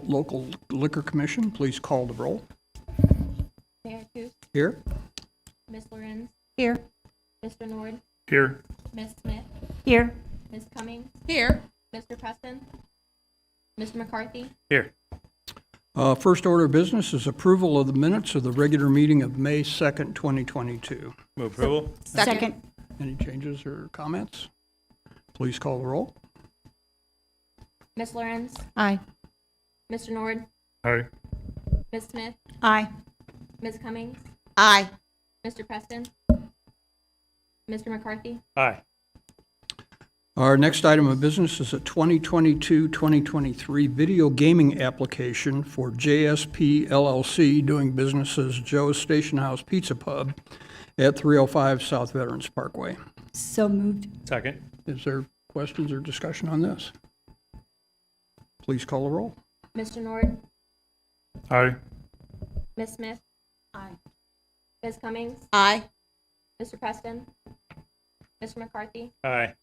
Local Liquor Commission, please call the roll. Mayor Coos, Here. Ms. Lorenz, Here. Mr. Nord, Here. Ms. Smith, Here. Ms. Cummings, Here. Mr. Preston, Mr. McCarthy, Here. First order of business is approval of the minutes of the regular meeting of May 2nd, 2022. Move approval. Second. Any changes or comments? Please call the roll. Ms. Lorenz, Aye. Mr. Nord, Aye. Ms. Smith, Aye. Ms. Cummings, Aye. Mr. Preston, Mr. McCarthy, Aye. Our next item of business is a 2022-2023 video gaming application for JSP LLC, doing business as Joe's Station House Pizza Pub at 305 South Veterans Parkway. So moved. Second. Is there questions or discussion on this? Please call the roll. Mr. Nord, Aye. Ms. Smith, Aye. Ms. Cummings, Aye. Mr. Preston, Mr. McCarthy, Aye.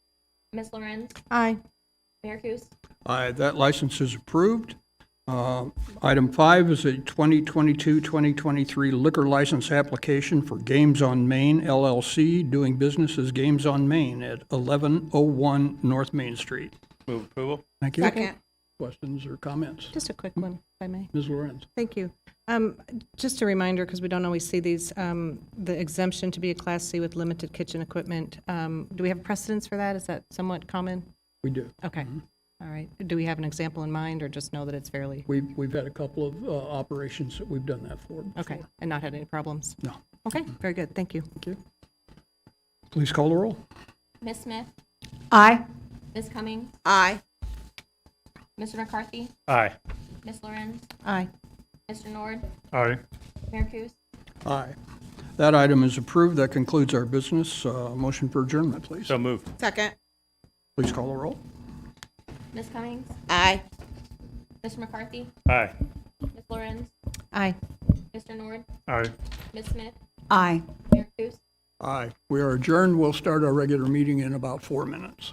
Ms. Lorenz, Aye. Mayor Coos, Aye, that license is approved. Item 5 is a 2022-2023 liquor license application for Games on Main LLC, doing business as Games on Main at 1101 North Main Street. Move approval. Thank you. Second. Questions or comments? Just a quick one, if I may. Ms. Lorenz. Thank you. Just a reminder, because we don't always see these, the exemption to be a Class C with limited kitchen equipment. Do we have precedence for that? Is that somewhat common? We do. Okay. All right. Do we have an example in mind, or just know that it's fairly, We've had a couple of operations that we've done that for before. okay, and not had any problems? No. Okay, very good. Thank you. Thank you. Please call the roll. Ms. Smith, Aye. Ms. Cummings, Aye. Mr. McCarthy, Aye. Ms. Lorenz, Aye. Mr. Nord, Aye. Mayor Coos, Aye. That item is approved. That concludes our business. Motion for adjournment, please. So moved. Second. Please call the roll. Ms. Cummings, Aye. Mr. McCarthy, Aye. Ms. Lorenz, Aye. Mr. Nord, Aye. Ms. Smith, Aye. Mayor Coos. Aye. We are adjourned. We'll start our regular meeting in about 4 minutes.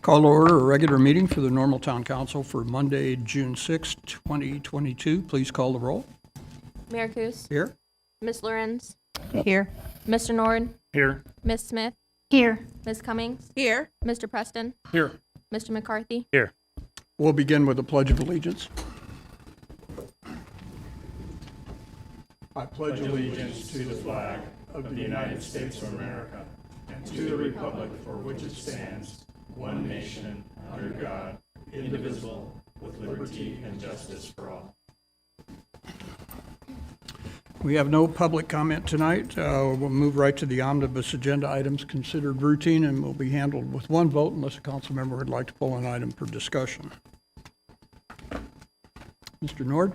Call to order a regular meeting for the Normal Town Council for Monday, June 6, 2022. Please call the roll. Mayor Kus, Here. Ms. Lorenz, Here. Mr. Nord, Here. Ms. Smith, Here. Ms. Cummings, Here. Mr. Preston, Here. Mr. McCarthy. Here. We'll begin with the Pledge of Allegiance. I pledge allegiance to the flag of the United States of America and to the republic for which it stands, one nation, under God, indivisible, with liberty and justice for all. We have no public comment tonight. We'll move right to the omnibus agenda items considered routine and will be handled with one vote unless a council member would like to pull an item for discussion. Mr. Nord?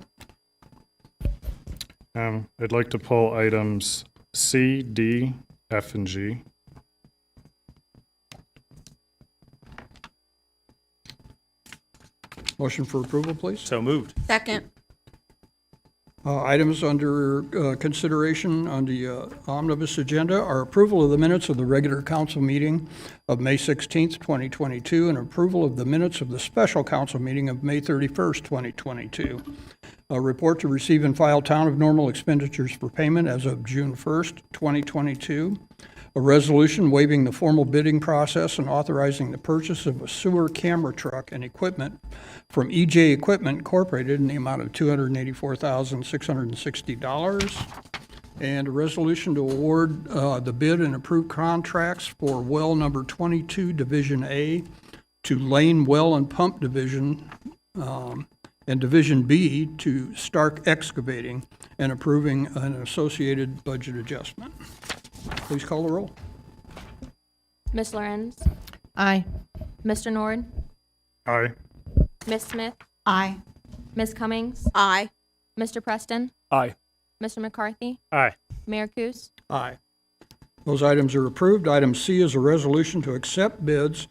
I'd like to pull items C, D, F, and G. Motion for approval, please. So moved. Second. Items under consideration on the omnibus agenda are approval of the minutes of the regular council meeting of May 16th, 2022, and approval of the minutes of the special council meeting of May 31st, 2022. A report to receive and file town of normal expenditures for payment as of June 1st, 2022. A resolution waiving the formal bidding process and authorizing the purchase of a sewer camera truck and equipment from EJ Equipment Incorporated in the amount of $284,660. And a resolution to award the bid and approve contracts for well number 22, Division A, to Lane Well and Pump Division, and Division B to Stark Excavating, and approving an associated budget adjustment. Please call the roll. Ms. Lorenz, Aye. Mr. Nord, Aye. Ms. Smith, Aye. Ms. Cummings, Aye. Mr. Preston, Aye. Mr. McCarthy, Aye. Mayor Kus. Aye. Those items are approved. Item C is a resolution to accept bids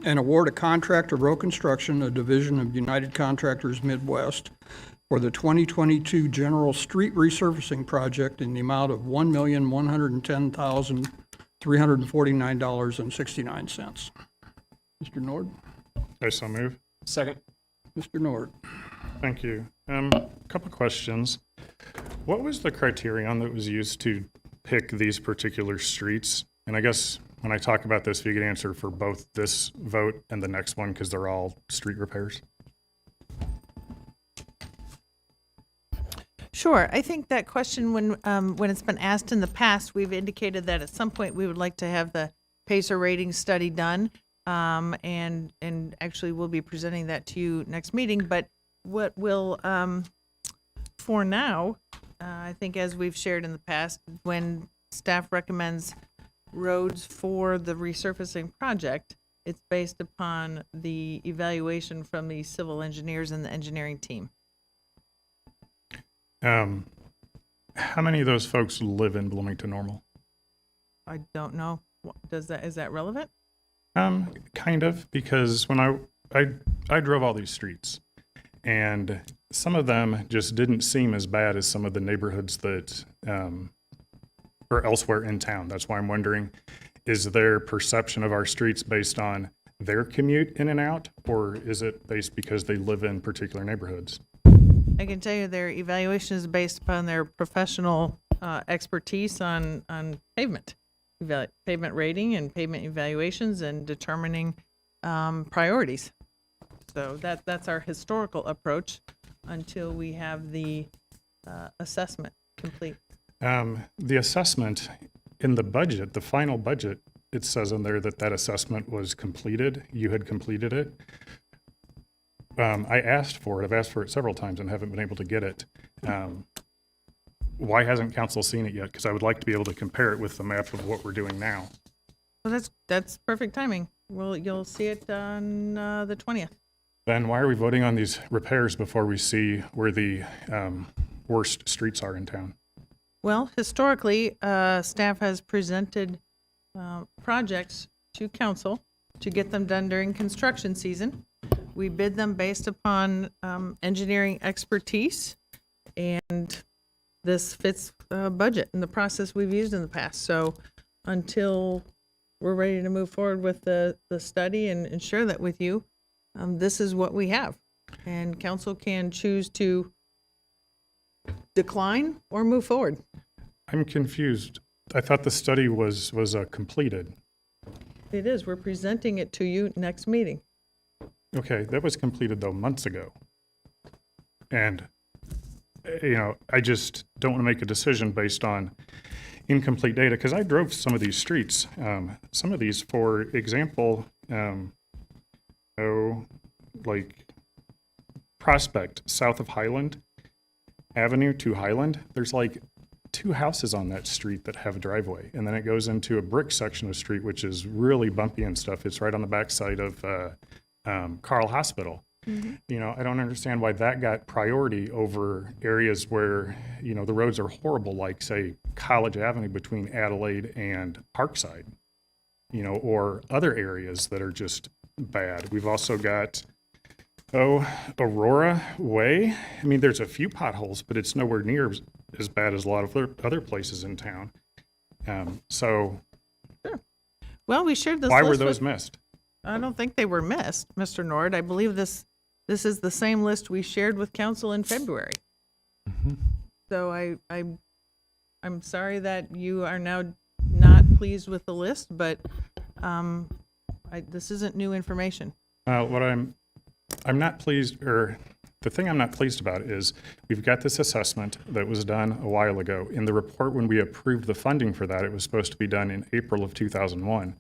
and award a contract to Row Construction, a division of United Contractors Midwest, for the 2022 General Street Resurfacing Project in the amount of $1,110,349.69. Mr. Nord? I so move. Second. Mr. Nord? Thank you. Couple questions. What was the criterion that was used to pick these particular streets? And I guess when I talk about this, if you could answer for both this vote and the next one, because they're all street repairs. Sure. I think that question, when it's been asked in the past, we've indicated that at some point we would like to have the PACER rating study done, and actually we'll be presenting that to you next meeting. But what will, for now, I think as we've shared in the past, when staff recommends roads for the resurfacing project, it's based upon the evaluation from the civil engineers and the engineering team. How many of those folks live in Bloomington Normal? I don't know. Is that relevant? Kind of, because when I drove all these streets, and some of them just didn't seem as bad as some of the neighborhoods that are elsewhere in town. That's why I'm wondering, is their perception of our streets based on their commute in and out, or is it based because they live in particular neighborhoods? I can tell you their evaluation is based upon their professional expertise on pavement, pavement rating and pavement evaluations and determining priorities. So that's our historical approach until we have the assessment complete. The assessment in the budget, the final budget, it says in there that assessment was completed. You had completed it. I asked for it. I've asked for it several times and haven't been able to get it. Why hasn't council seen it yet? Because I would like to be able to compare it with the map of what we're doing now. Well, that's perfect timing. Well, you'll see it on the 20th. Then why are we voting on these repairs before we see where the worst streets are in town? Well, historically, staff has presented projects to council to get them done during construction season. We bid them based upon engineering expertise, and this fits budget and the process we've used in the past. So until we're ready to move forward with the study and share that with you. This is what we have. And council can choose to decline or move forward. I'm confused. I thought the study was completed. It is. We're presenting it to you next meeting. Okay, that was completed though months ago. And, I just don't want to make a decision based on incomplete data, because I drove some of these streets. Some of these, for example, like Prospect, south of Highland Avenue to Highland, there's like 2 houses on that street that have a driveway. And then it goes into a brick section of street, which is really bumpy and stuff. It's right on the backside of Carl Hospital. Mm-hmm. I don't understand why that got priority over areas where, the roads are horrible, like, say, College Avenue between Adelaide and Parkside, or other areas that are just bad. We've also got, Aurora Way. I mean, there's a few potholes, but it's nowhere near as bad as a lot of other places in town. So Well, we shared this why were list those with- missed? I don't think they were missed, Mr. Nord. I believe this is the same list we shared with council in February. So I'm sorry that you are now not pleased with the list, but this isn't new information. What I'm not pleased, or the thing I'm not pleased about is we've got this assessment that was done a while ago. In the report, when we approved the funding for that, it was supposed to be done in April of 2001.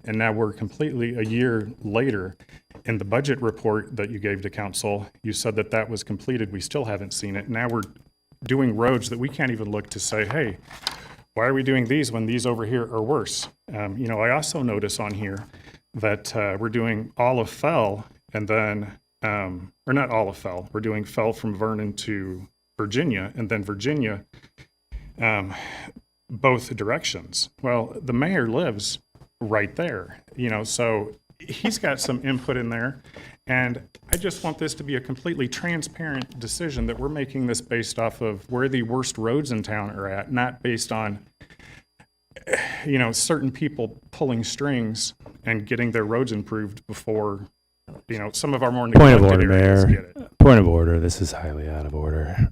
And now we're completely a year later. In the budget report that you gave to council, you said that that was completed. We still haven't seen it. Now we're doing roads that we can't even look to say, hey, why are we doing these when these over here are worse? I also notice on here that we're doing all of Fell, and then, or not all of Fell, we're doing Fell from Vernon to Virginia, and then Virginia, both directions. Well, the mayor lives right there, so he's got some input in there. And I just want this to be a completely transparent decision that we're making this based off of where the worst roads in town are at, not based on, certain people pulling strings and getting their roads improved before, some of our more Point of neglected order, areas Mayor. get it. Point of order. This is highly out of order.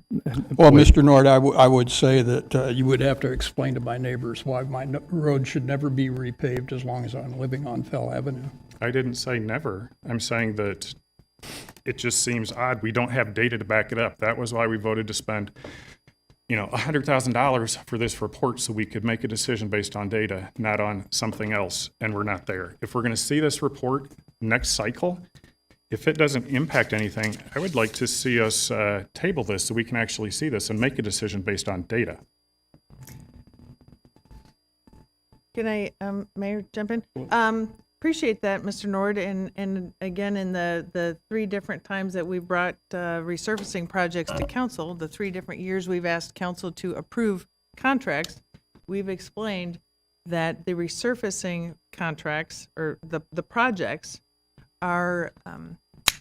Well, Mr. Nord, I would say that you would have to explain to my neighbors why my road should never be repaved as long as I'm living on Fell Avenue. I didn't say never. I'm saying that it just seems odd. We don't have data to back it up. That was why we voted to spend, $100,000 for this report so we could make a decision based on data, not on something else, and we're not there. If we're going to see this report next cycle, if it doesn't impact anything, I would like to see us table this so we can actually see this and make a decision based on data. Can I, Mayor, jump in? Appreciate that, Mr. Nord, and again, in the 3 different times that we brought resurfacing projects to council, the 3 different years we've asked council to approve contracts, we've explained that the resurfacing contracts, or the projects, are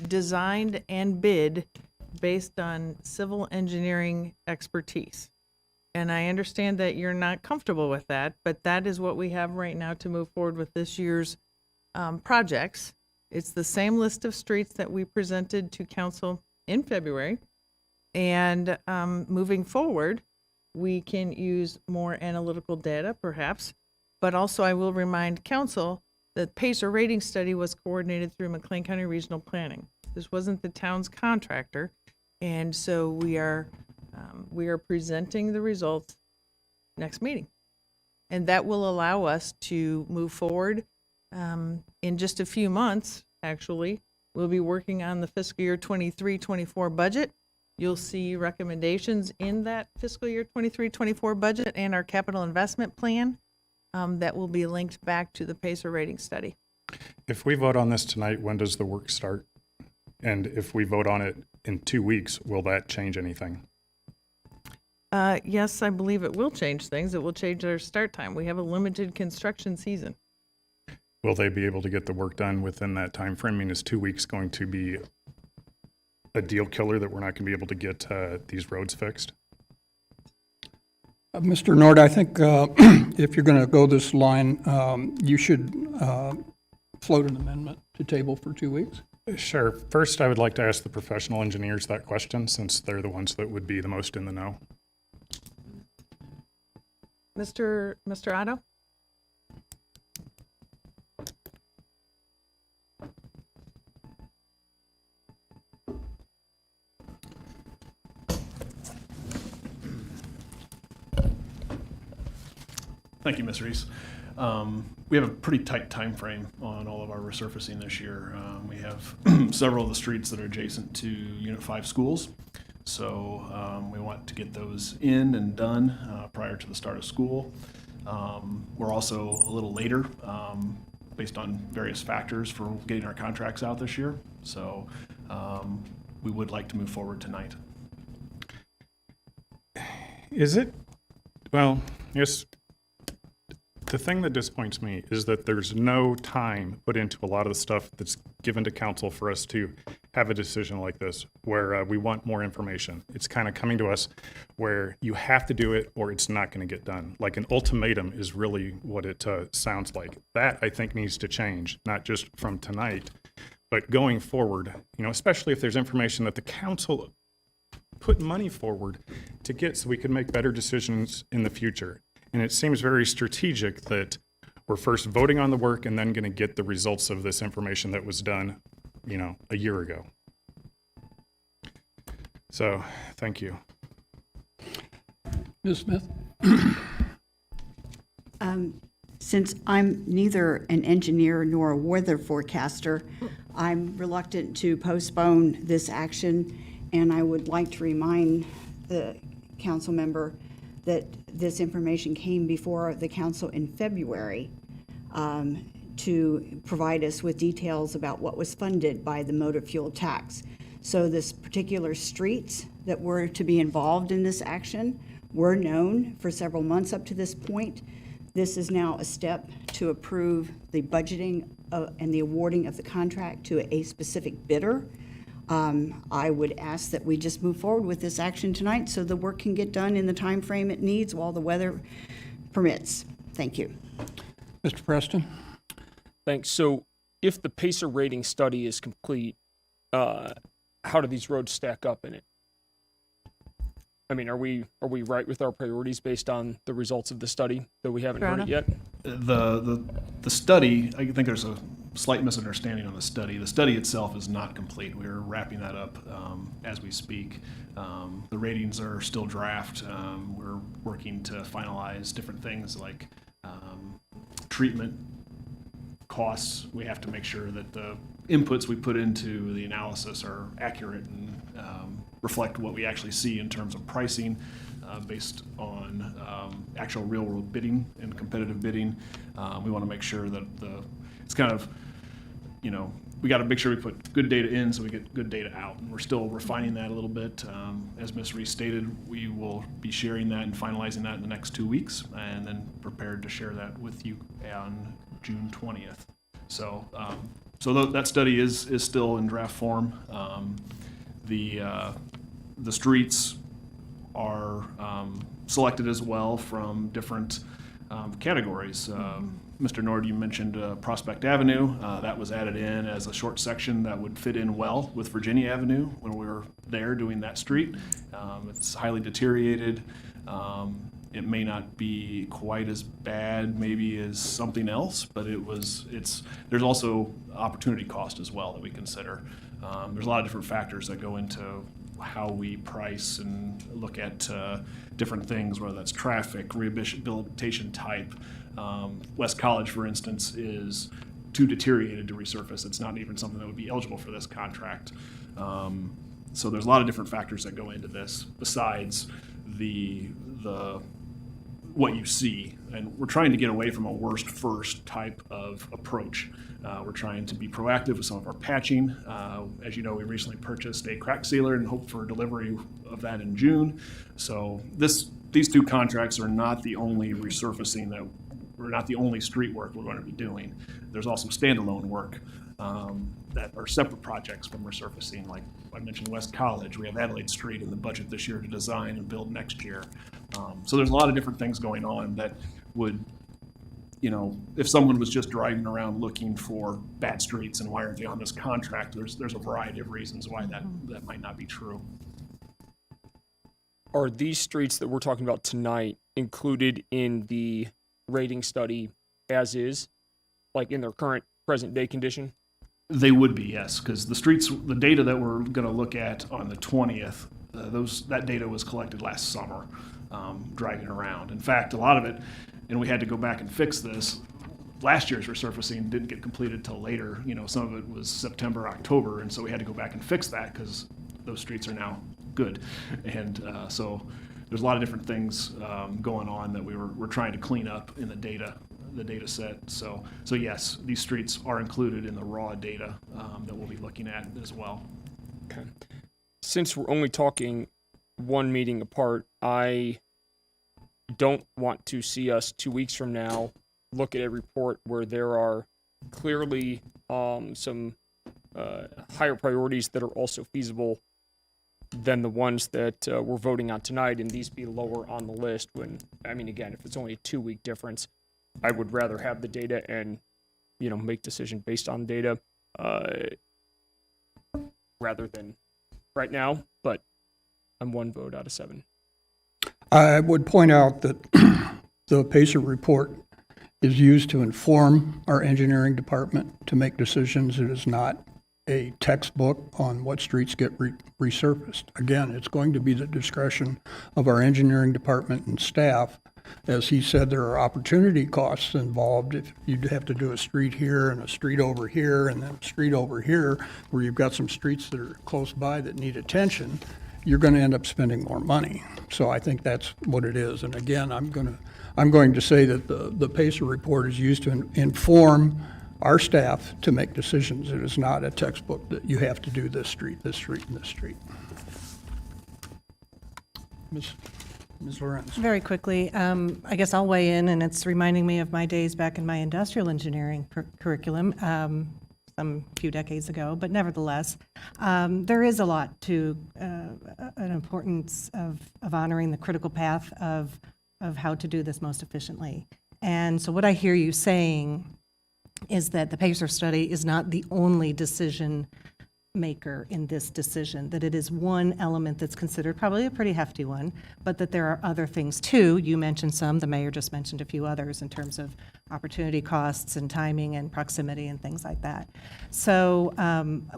designed and bid based on civil engineering expertise. And I understand that you're not comfortable with that, but that is what we have right now to move forward with this year's projects. It's the same list of streets that we presented to council in February. And moving forward, we can use more analytical data perhaps, but also I will remind council that PACER rating study was coordinated through McLean County Regional Planning. This wasn't the town's contractor. And so we are presenting the results next meeting. And that will allow us to move forward. In just a few months, actually, we'll be working on the fiscal year 23-24 budget. You'll see recommendations in that fiscal year 23-24 budget and our capital investment plan that will be linked back to the PACER rating study. If we vote on this tonight, when does the work start? And if we vote on it in 2 weeks, will that change anything? Yes, I believe it will change things. It will change our start time. We have a limited construction season. Will they be able to get the work done within that time frame? I mean, is 2 weeks going to be a deal killer that we're not going to be able to get these roads fixed? Mr. Nord, I think if you're going to go this line, you should float an amendment to table for 2 weeks. Sure. First, I would like to ask the professional engineers that question, since they're the ones that would be the most in the know. Mr. Otto? Thank you, Ms. Reese. We have a pretty tight time frame on all of our resurfacing this year. We have several of the streets that are adjacent to Unit 5 schools. So we want to get those in and done prior to the start of school. We're also a little later based on various factors for getting our contracts out this year. So we would like to move forward tonight. Is it? Well, yes. The thing that disappoints me is that there's no time put into a lot of the stuff that's given to council for us to have a decision like this, where we want more information. It's kind of coming to us where you have to do it or it's not going to get done. Like an ultimatum is really what it sounds like. That, I think, needs to change, not just from tonight, but going forward, especially if there's information that the council put money forward to get so we can make better decisions in the future. And it seems very strategic that we're first voting on the work and then going to get the results of this information that was done, a year ago. So, thank you. Ms. Smith? Since I'm neither an engineer nor a weather forecaster, I'm reluctant to postpone this action, and I would like to remind the council member that this information came before the council in February to provide us with details about what was funded by the motor fuel tax. So this particular streets that were to be involved in this action were known for several months up to this point. This is now a step to approve the budgeting and the awarding of the contract to a specific bidder. I would ask that we just move forward with this action tonight so the work can get done in the time frame it needs while the weather permits. Thank you. Mr. Preston? Thanks. So if the Pacer rating study is complete, how do these roads stack up in it? I mean, are we right with our priorities based on the results of the study, though we haven't heard it yet? The study, I think there's a slight misunderstanding on the study. The study itself is not complete. We're wrapping that up as we speak. The ratings are still draft. We're working to finalize different things like treatment costs. We have to make sure that the inputs we put into the analysis are accurate and reflect what we actually see in terms of pricing based on actual real-world bidding and competitive bidding. We want to make sure that it's kind of, we got to make sure we put good data in so we get good data out. And we're still refining that a little bit. As Ms. Reese stated, we will be sharing that and finalizing that in the next 2 weeks, and then prepared to share that with you on June 20th. So, that study is still in draft form. The streets are selected as well from different categories. Mr. Nord, you mentioned Prospect Avenue. That was added in as a short section that would fit in well with Virginia Avenue when we were there doing that street. It's highly deteriorated. It may not be quite as bad maybe as something else, but there's also opportunity cost as well that we consider. There's a lot of different factors that go into how we price and look at different things, whether that's traffic, rehabilitation type. West College, for instance, is too deteriorated to resurface. It's not even something that would be eligible for this contract. So there's a lot of different factors that go into this besides the what you see, and we're trying to get away from a worst first type of approach. We're trying to be proactive with some of our patching. As you know, we recently purchased a crack sealer and hope for delivery of that in June. So these two contracts are not the only not the only street work we're going to be doing. There's also standalone work that are separate projects from resurfacing. Like I mentioned, West College, we have Adelaide Street in the budget this year to design and build next year. So there's a lot of different things going on that would, if someone was just driving around looking for bad streets and why aren't they on this contract, there's a variety of reasons why that might not be true. Are these streets that we're talking about tonight included in the rating study as is, like in their current present day condition? They would be, yes, because the data that we're going to look at on the 20th, that data was collected last summer, driving around. In fact, a lot of it, and we had to go back and fix this. Last year's resurfacing didn't get completed till later. Some of it was September, October, and so we had to go back and fix that because those streets are now good. And so there's a lot of different things going on that we're trying to clean up in the data set. So yes, these streets are included in the raw data that we'll be looking at as well. Okay. Since we're only talking one meeting apart, I don't want to see us 2 weeks from now look at a report where there are clearly some higher priorities that are also feasible than the ones that we're voting on tonight, and these be lower on the list when, again, if it's only a 2 week difference, I would rather have the data and, make decision based on data rather than right now, but I'm 1 vote out of 7. I would point out that the PACER report is used to inform our engineering department to make decisions. It is not a textbook on what streets get resurfaced. Again, it's going to be the discretion of our engineering department and staff. As he said, there are opportunity costs involved. If you'd have to do a street here and a street over here and then a street over here, where you've got some streets that are close by that need attention, you're going to end up spending more money. So I think that's what it is. And again, I'm going to say that the PACER report is used to inform our staff to make decisions. It is not a textbook that you have to do this street, and this street. Ms. Lorenz. Very quickly, I guess I'll weigh in, and it's reminding me of my days back in my industrial engineering curriculum, some few decades ago, but nevertheless, there is a lot to an importance of honoring the critical path of how to do this most efficiently. And so what I hear you saying is that the PACER study is not the only decision maker in this decision, that it is one element that's considered, probably a pretty hefty one, but that there are other things too. You mentioned some, the mayor just mentioned a few others in terms of opportunity costs and timing and proximity and things like that. So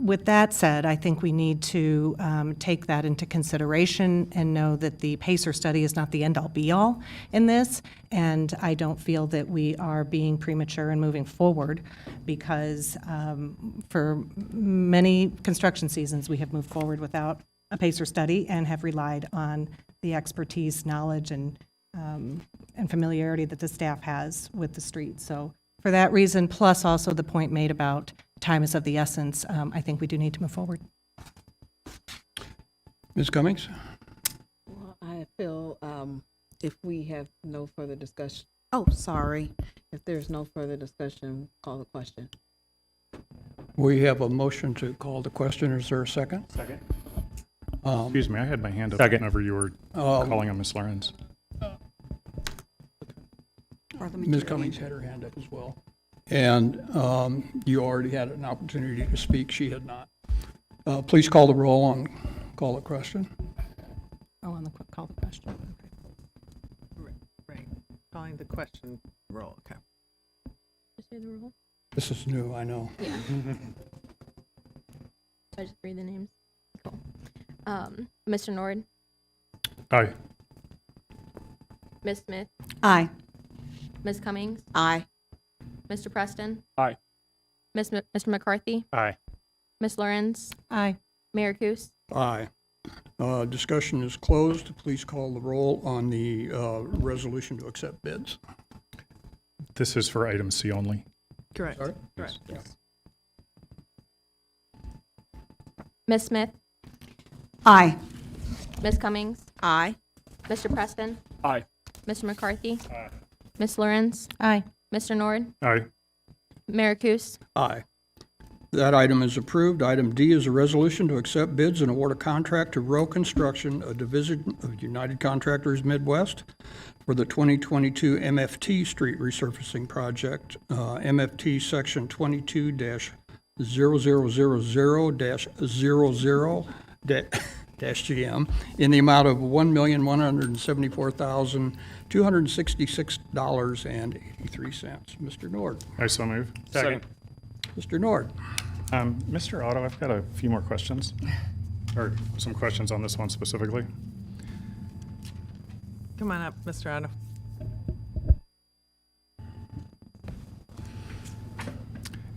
with that said, I think we need to take that into consideration and know that the PACER study is not the end-all be-all in this, and I don't feel that we are being premature and moving forward because for many construction seasons, we have moved forward without a PACER study and have relied on the expertise, knowledge, and familiarity that the staff has with the streets. So for that reason, plus also the point made about time is of the essence, I think we do need to move forward. Ms. Cummings? Well, I feel if we have no further discussion, if there's no further discussion, call the question. We have a motion to call the question. Is there a second? Second. Excuse me, I had my hand up Second. whenever you were calling on Ms. Lorenz. Ms. Cummings had her hand up as well. And you already had an opportunity to speak. She had not. Please call the roll on call the question. Oh, on the call the question. Right. Calling the question roll. Okay. Just say the roll. This is new, I know. Yeah. So I just read the names. Cool. Mr. Nord, Aye. Ms. Smith, Aye. Ms. Cummings, Aye. Mr. Preston. Aye. Mr. McCarthy, Aye. Ms. Lorenz, Aye. Mayor Kus. Aye. Discussion is closed. Please call the roll on the resolution to accept bids. This is for item C only. Correct. Sorry? Correct. Yes. Ms. Smith, Aye. Ms. Cummings, Aye. Mr. Preston, Aye. Mr. McCarthy, Ms. Lorenz, Aye. Mr. Nord, Aye. Mayor Kus. Aye. That item is approved. Item D is a resolution to accept bids and award a contract to Row Construction, a division of United Contractors Midwest, for the 2022 MFT Street Resurfacing Project, MFT Section 22-0000-00-GM, in the amount of $1,174,266.83. Mr. Nord. I so move. Second. Mr. Nord. Mr. Otto, I've got a few more questions, or some questions on this one specifically. Come on up, Mr. Otto.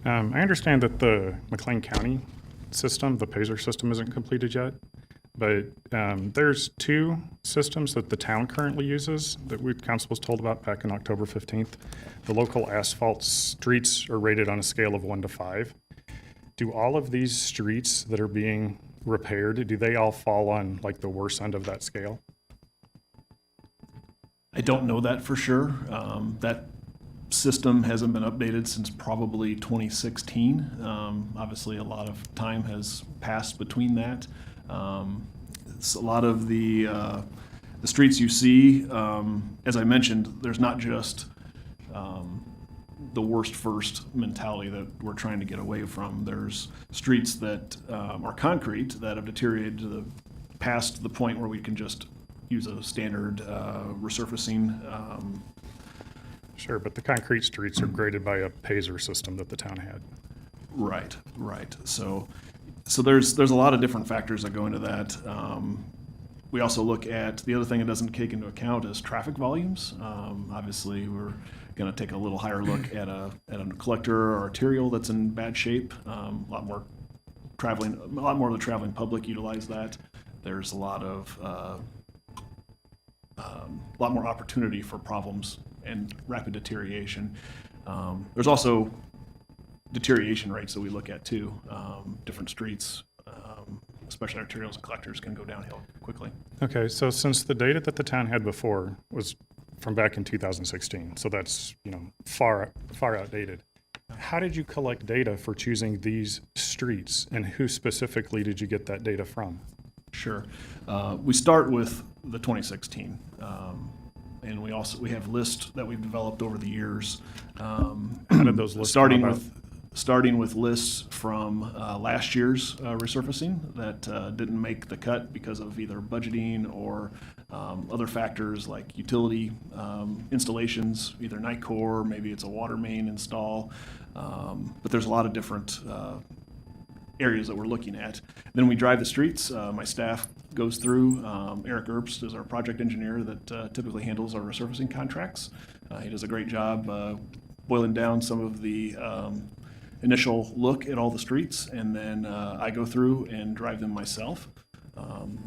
I understand that the McLean County system, the Pazer system, isn't completed yet, but there's two systems that the town currently uses that council was told about back in October 15th. The local asphalt streets are rated on a scale of 1 to 5. Do all of these streets that are being repaired, do they all fall on like the worst end of that scale? I don't know that for sure. That system hasn't been updated since probably 2016. Obviously, a lot of time has passed between that. It's a lot of the streets you see, as I mentioned, there's not just the worst first mentality that we're trying to get away from. There's streets that are concrete that have deteriorated to past the point where we can just use a standard resurfacing. Sure, but the concrete streets are graded by a Pazer system that the town had. Right. So there's a lot of different factors that go into that. We also look at, the other thing it doesn't take into account is traffic volumes. Obviously, we're going to take a little higher look at a collector or arterial that's in bad shape. A lot more of the traveling public utilize that. There's a lot more opportunity for problems and rapid deterioration. There's also deterioration rates that we look at too. Different streets, especially arterials and collectors, can go downhill quickly. Okay, so since the data that the town had before was from back in 2016, so that's, far outdated. How did you collect data for choosing these streets, and who specifically did you get that data from? Sure. We start with the 2016, and we have lists that we've developed over the years. How did those lists come about? Starting with lists from last year's resurfacing that didn't make the cut because of either budgeting or other factors like utility installations, either night core, maybe it's a water main install. But there's a lot of different areas that we're looking at. Then we drive the streets. My staff goes through. Eric Erbst is our project engineer that typically handles our resurfacing contracts. He does a great job boiling down some of the initial look at all the streets, and then I go through and drive them myself,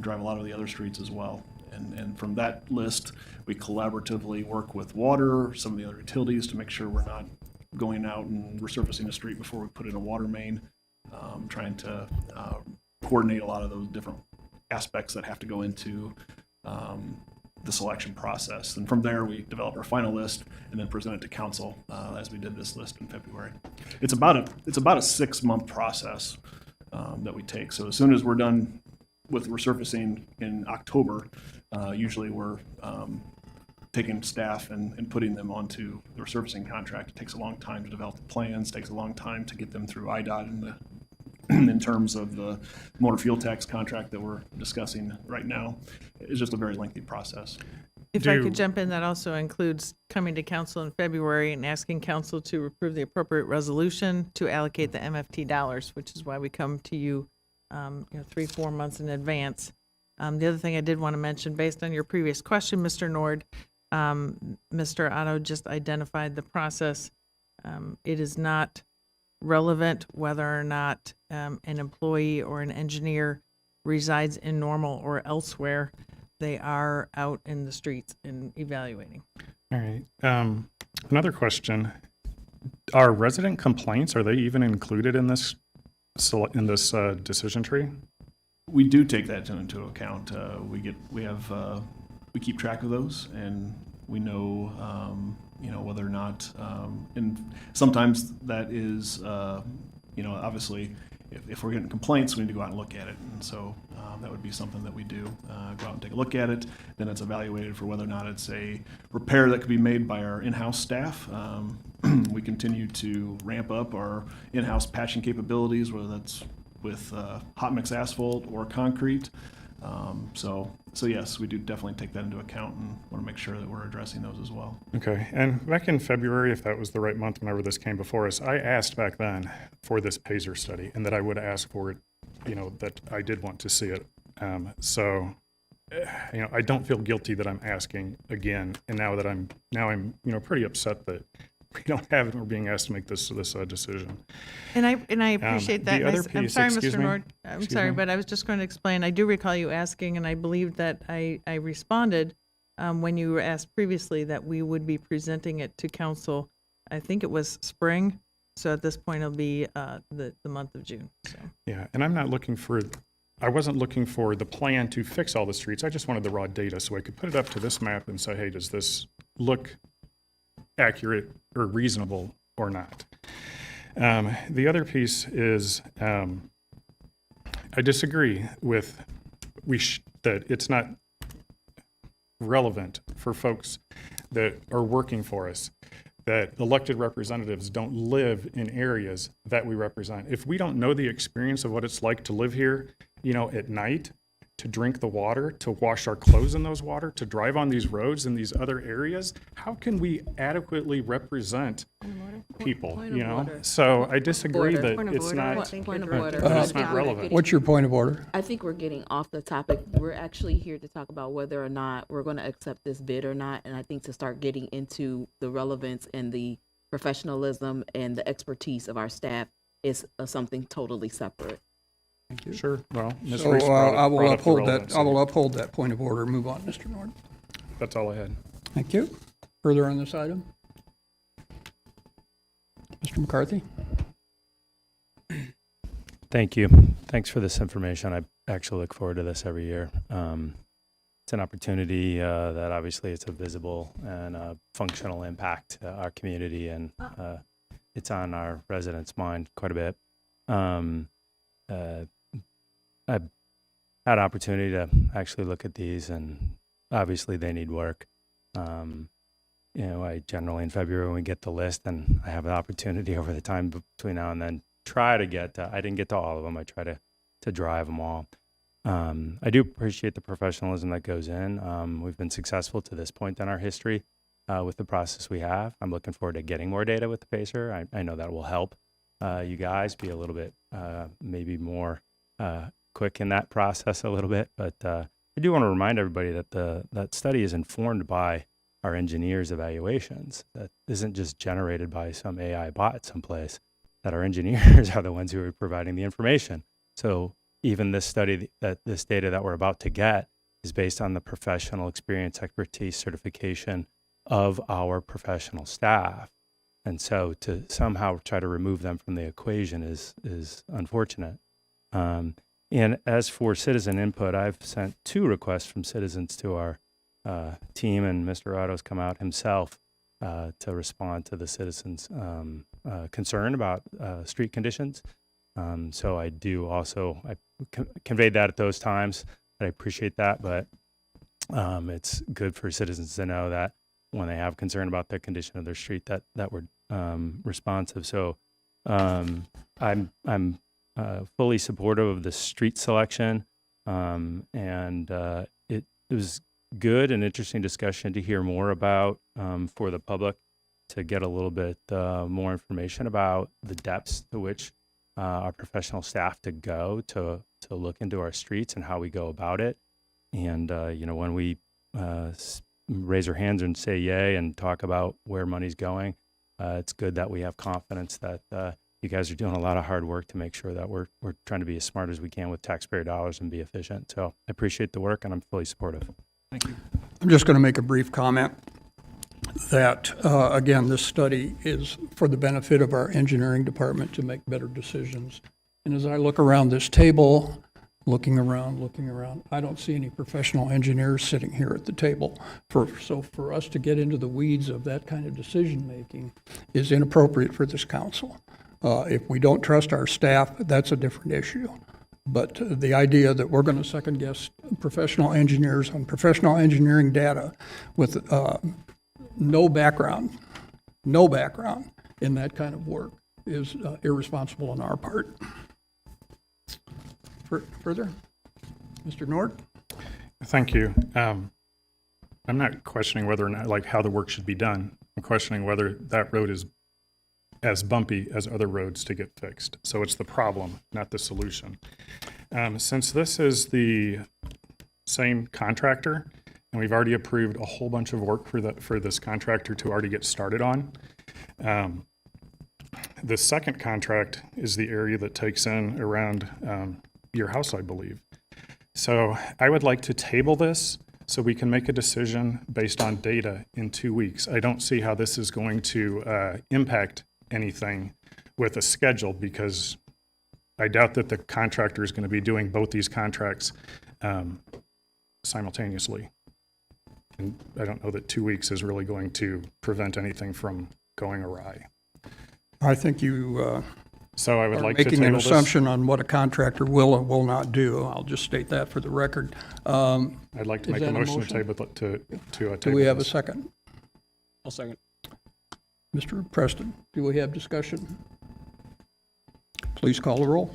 drive a lot of the other streets as well. And from that list, we collaboratively work with water, some of the other utilities to make sure we're not going out and resurfacing a street before we put in a water main, trying to coordinate a lot of those different aspects that have to go into the selection process. And from there, we develop our final list and then present it to council as we did this list in February. It's about a 6-month process that we take. So as soon as we're done with resurfacing in October, usually we're taking staff and putting them onto the resurfacing contract. It takes a long time to develop the plans, takes a long time to get them through IDOT in terms of the motor fuel tax contract that we're discussing right now. It's just a very lengthy process. If I could jump in, that also includes coming to council in February and asking council to approve the appropriate resolution to allocate the MFT dollars, which is why we come to you, 3-4 months in advance. The other thing I did want to mention, based on your previous question, Mr. Nord, Mr. Otto just identified the process. It is not relevant whether or not an employee or an engineer resides in Normal or elsewhere. They are out in the streets and evaluating. All right. Another question. Are resident complaints, are they even included in this decision tree? We do take that into account. We keep track of those, and we know, whether or not, and sometimes that is, obviously, if we're getting complaints, we need to go out and look at it. And so that would be something that we do, go out and take a look at it. Then it's evaluated for whether or not it's a repair that could be made by our in-house staff. We continue to ramp up our in-house patching capabilities, whether that's with hot mix asphalt or concrete. So yes, we do definitely take that into account and want to make sure that we're addressing those as well. Okay, and back in February, if that was the right month, whenever this came before us, I asked back then for this PASER study, and that I would ask for it, that I did want to see it. I don't feel guilty that I'm asking again, and now I'm pretty upset that we don't have it, and we're being asked to make this decision. And I appreciate that. the And other I'm piece- sorry, excuse Mr. me? Nord. I'm Excuse sorry, me? but I was just going to explain. I do recall you asking, and I believe that I responded when you were asked previously that we would be presenting it to council. I think it was spring. So at this point, it'll be the month of June. So. Yeah, and I wasn't looking for the plan to fix all the streets. I just wanted the raw data so I could put it up to this map and say, hey, does this look accurate or reasonable or not? The other piece is I disagree with that it's not relevant for folks that are working for us, that elected representatives don't live in areas that we represent. If we don't know the experience of what it's like to live here, at night, to drink the water, to wash our clothes in those water, to drive on these roads in these other areas, how can we adequately represent people, Point of order. So I disagree Order. that Point of it's order. not, Point of that order. it's not relevant. What's your point of order? I think we're getting off the topic. We're actually here to talk about whether or not we're going to accept this bid or not. And I think to start getting into the relevance and the professionalism and the expertise of our staff is something totally separate. Sure, well, Ms. So Reese brought I will up the uphold that, relevancy. I will uphold that point of order. Move on, Mr. Nord. That's all I had. Thank you. Further on this item? Mr. McCarthy? Thank you. Thanks for this information. I actually look forward to this every year. It's an opportunity that obviously it's a visible and functional impact to our community, and it's on our residents' mind quite a bit. I've had opportunity to actually look at these, and obviously they need work. I generally in February when we get the list, and I have an opportunity over the time between now and then, try to get, I didn't get to all of them. I try to drive them all. I do appreciate the professionalism that goes in. We've been successful to this point in our history with the process we have. I'm looking forward to getting more data with the PACER. I know that will help you guys be a little bit maybe more quick in that process a little bit. But I do want to remind everybody that that study is informed by our engineers' evaluations. That isn't just generated by some AI bot someplace, that our engineers are the ones who are providing the information. So even this study, this data that we're about to get is based on the professional experience, expertise, certification of our professional staff. And so to somehow try to remove them from the equation is unfortunate. And as for citizen input, I've sent 2 requests from citizens to our team, and Mr. Otto's come out himself to respond to the citizens' concern about street conditions. So I do also, I conveyed that at those times, that I appreciate that, but it's good for citizens to know that when they have concern about the condition of their street, that we're responsive. So I'm fully supportive of the street selection, and it was good and interesting discussion to hear more about for the public, to get a little bit more information about the depths to which our professional staff to go to look into our streets and how we go about it. And when we raise our hands and say yay and talk about where money's going, it's good that we have confidence that you guys are doing a lot of hard work to make sure that we're trying to be as smart as we can with taxpayer dollars and be efficient. So I appreciate the work, and I'm fully supportive. Thank you. I'm just going to make a brief comment that, again, this study is for the benefit of our engineering department to make better decisions. And as I look around this table, looking around, I don't see any professional engineers sitting here at the table. So for us to get into the weeds of that kind of decision-making is inappropriate for this council. If we don't trust our staff, that's a different issue. But the idea that we're going to second guess professional engineers on professional engineering data with no background in that kind of work is irresponsible on our part. Further? Mr. Nord? Thank you. I'm not questioning whether or not, like, how the work should be done. I'm questioning whether that road is as bumpy as other roads to get fixed. So it's the problem, not the solution. Since this is the same contractor, and we've already approved a whole bunch of work for this contractor to already get started on, the second contract is the area that takes in around your house, I believe. So I would like to table this so we can make a decision based on data in 2 weeks. I don't see how this is going to impact anything with a schedule, because I doubt that the contractor is going to be doing both these contracts simultaneously. And I don't know that 2 weeks is really going to prevent anything from going awry. I think you So I would are like to making an table this. assumption on what a contractor will and will not do. I'll just state that for the record. I'd like to Is make a that a motion to motion? table it to Do table we have a this. second? I'll second. Mr. Preston, do we have discussion? Please call the roll.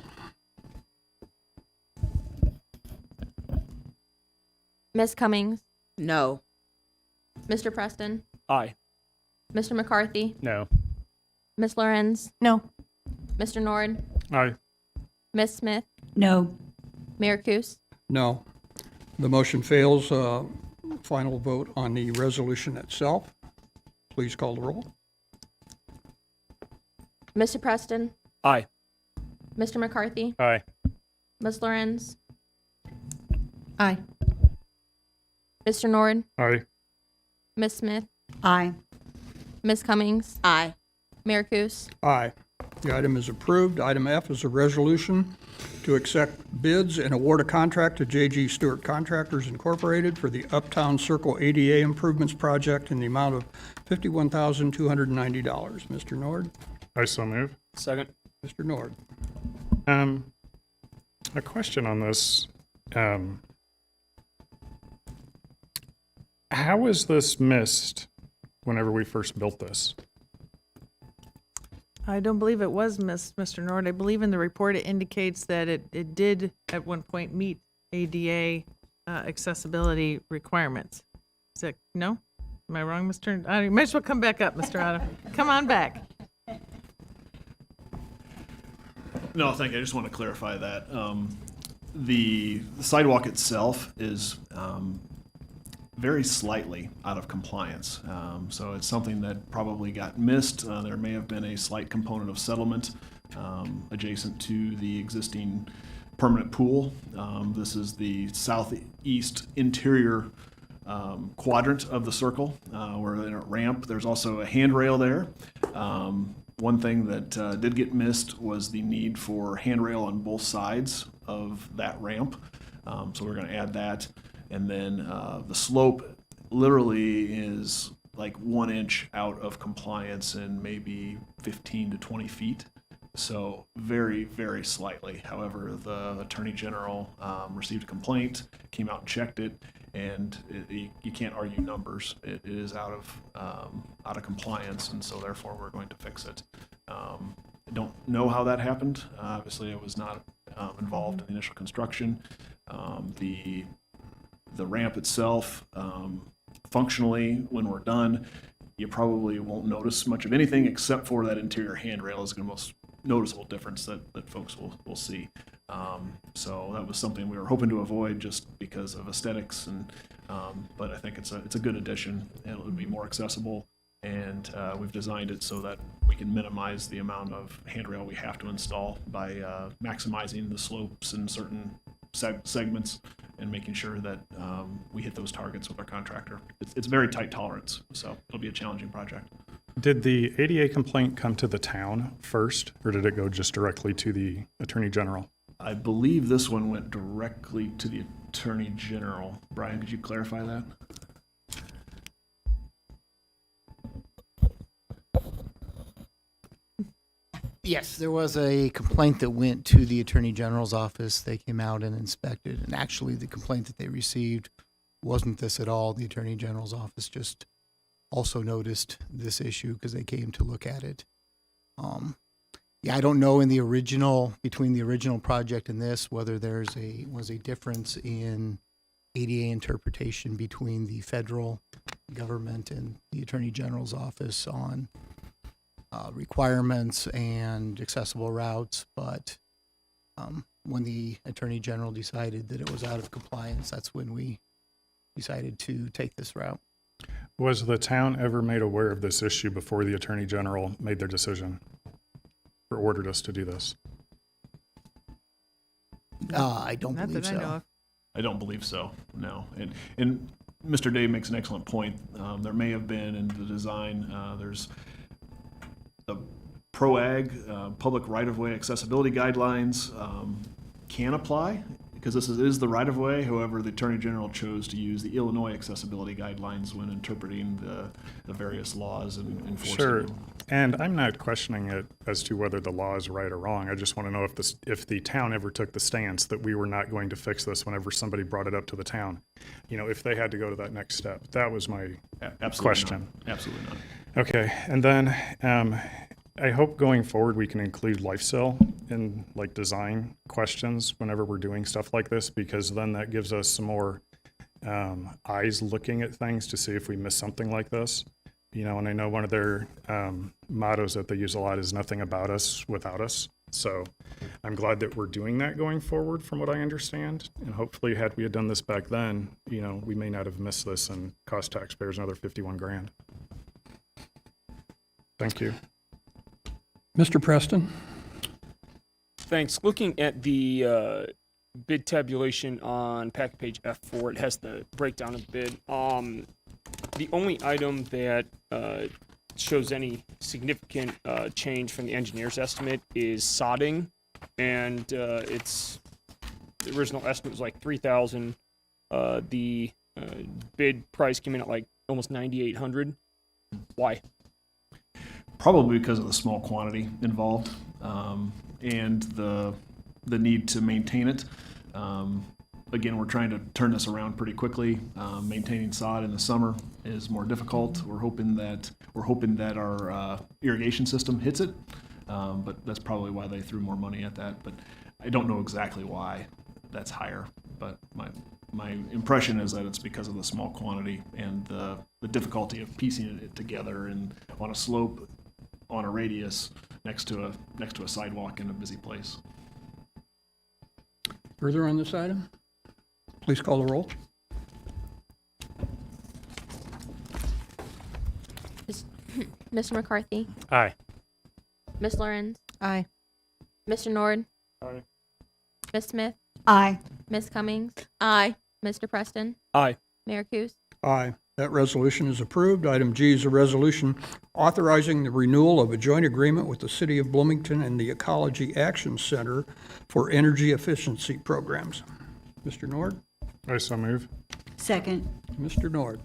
Ms. Cummings, No. Mr. Preston, Aye. Mr. McCarthy, No. Ms. Lorenz, No. Mr. Nord, Aye. Ms. Smith, No. Mayor Kus. No. The motion fails. Final vote on the resolution itself. Please call the roll. Mr. Preston, Aye. Mr. McCarthy, Aye. Ms. Lorenz, Aye. Mr. Nord, Aye. Ms. Smith, Aye. Ms. Cummings, Aye. Mayor Kus. Aye. The item is approved. Item F is a resolution to accept bids and award a contract to J.G. Stewart Contractors Incorporated for the Uptown Circle ADA Improvements Project in the amount of $51,290. Mr. Nord? I so move. Second. Mr. Nord? A question on this. How was this missed whenever we first built this? I don't believe it was missed, Mr. Nord. I believe in the report it indicates that it did at one point meet ADA accessibility requirements. Is that, no? Am I wrong, Mr.? You might as well come back up, Mr. Otto. Come on back. No, thank you. I just want to clarify that. The sidewalk itself is very slightly out of compliance. So it's something that probably got missed. There may have been a slight component of settlement adjacent to the existing permanent pool. This is the southeast interior quadrant of the circle. We're in a ramp. There's also a handrail there. One thing that did get missed was the need for handrail on both sides of that ramp. So we're going to add that. And then the slope literally is like 1 inch out of compliance and maybe 15 to 20 feet. So very, very slightly. However, the Attorney General received a complaint, came out and checked it, and you can't argue numbers. It is out of compliance, and so therefore we're going to fix it. I don't know how that happened. Obviously, I was not involved in the initial construction. The ramp itself, functionally, when we're done, you probably won't notice much of anything except for that interior handrail is going to most noticeable difference that folks will see. So that was something we were hoping to avoid just because of aesthetics, and but I think it's a good addition. It'll be more accessible, and we've designed it so that we can minimize the amount of handrail we have to install by maximizing the slopes in certain segments and making sure that we hit those targets with our contractor. It's very tight tolerance, so it'll be a challenging project. Did the ADA complaint come to the town first, or did it go just directly to the Attorney General? I believe this one went directly to the Attorney General. Brian, could you clarify that? Yes, there was a complaint that went to the Attorney General's office. They came out and inspected, and actually the complaint that they received wasn't this at all. The Attorney General's office just also noticed this issue because they came to look at it. Yeah, I don't know between the original project and this, whether was a difference in ADA interpretation between the federal government and the Attorney General's office on requirements and accessible routes, but when the Attorney General decided that it was out of compliance, that's when we decided to take this route. Was the town ever made aware of this issue before the Attorney General made their decision or ordered us to do this? I don't Not believe that I know so. of. I don't believe so, no. And Mr. Day makes an excellent point. There may have been in the design, there's the PROAG, public right-of-way accessibility guidelines can apply because this is the right-of-way. However, the Attorney General chose to use the Illinois accessibility guidelines when interpreting the various laws and enforcing Sure. them. And I'm not questioning it as to whether the law is right or wrong. I just want to know if the town ever took the stance that we were not going to fix this whenever somebody brought it up to the town. You know, if they had to go to that next step. That was my Absolutely question. not. Absolutely not. Okay, and then I hope going forward we can include LifeCell in like design questions whenever we're doing stuff like this, because then that gives us some more eyes looking at things to see if we miss something like this. You know, and I know one of their mottos that they use a lot is nothing about us without us. So I'm glad that we're doing that going forward from what I understand. And hopefully had we had done this back then, you know, we may not have missed this and cost taxpayers another 51 grand. Thank you. Mr. Preston? Thanks. Looking at the bid tabulation on packet page F4, it has the breakdown of the bid. The only item that shows any significant change from the engineer's estimate is sodding, and the original estimate was like $3,000. The bid price came in at like almost $9,800. Why? Probably because of the small quantity involved and the need to maintain it. Again, we're trying to turn this around pretty quickly. Maintaining sod in the summer is more difficult. We're hoping that our irrigation system hits it, but that's probably why they threw more money at that. But I don't know exactly why that's higher. But my impression is that it's because of the small quantity and the difficulty of piecing it together and on a slope, on a radius, next to a sidewalk in a busy place. Further on this item? Please call the roll. Mr. McCarthy, Aye. Ms. Lorenz, Aye. Mr. Nord, Aye. Ms. Smith, Aye. Ms. Cummings, Aye. Mr. Preston, Aye. Mayor Kus. Aye. That resolution is approved. Item G is a resolution authorizing the renewal of a joint agreement with the City of Bloomington and the Ecology Action Center for energy efficiency programs. Mr. Nord? I so move. Second. Mr. Nord?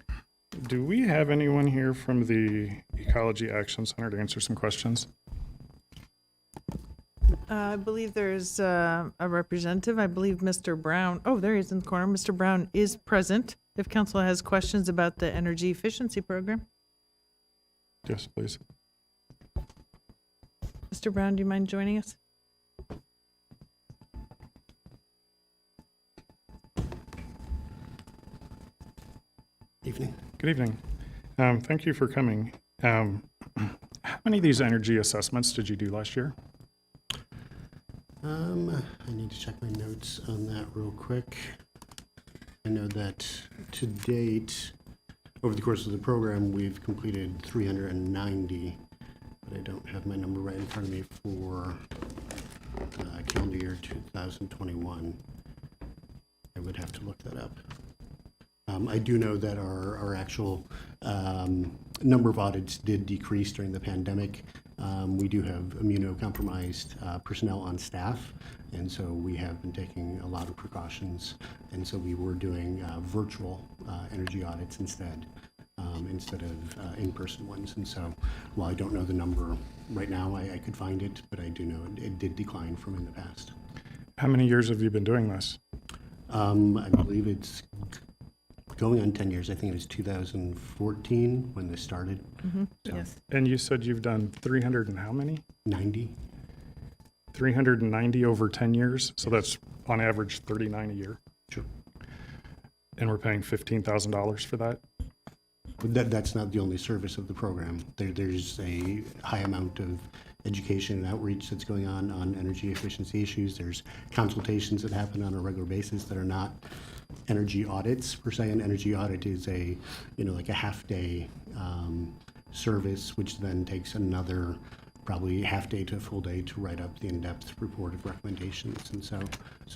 Do we have anyone here from the Ecology Action Center to answer some questions? I believe there's a representative. I believe Mr. Brown. Oh, there he is in the corner. Mr. Brown is present. If council has questions about the energy efficiency program. Yes, please. Mr. Brown, do you mind joining us? Evening. Good evening. Thank you for coming. How many of these energy assessments did you do last year? I need to check my notes on that real quick. I know that to date, over the course of the program, we've completed 390, but I don't have my number right in front of me for calendar year 2021. I would have to look that up. I do know that our actual number of audits did decrease during the pandemic. We do have immunocompromised personnel on staff, and so we have been taking a lot of precautions, and so we were doing virtual energy audits instead. instead of in-person ones. And so while I don't know the number right now, I could find it, but I do know it did decline from in the past. How many years have you been doing this? I believe it's going on 10 years. I think it was 2014 when this started. So Yes. And you said you've done 300 and how many? 90. 390 over 10 years. So that's on average 39 a year. Sure. And we're paying $15,000 for that. But that's not the only service of the program. There's a high amount of education and outreach that's going on energy efficiency issues. There's consultations that happen on a regular basis that are not energy audits per se. An energy audit is like a half-day service, which then takes another probably half day to a full day to write up the in-depth report of recommendations. And so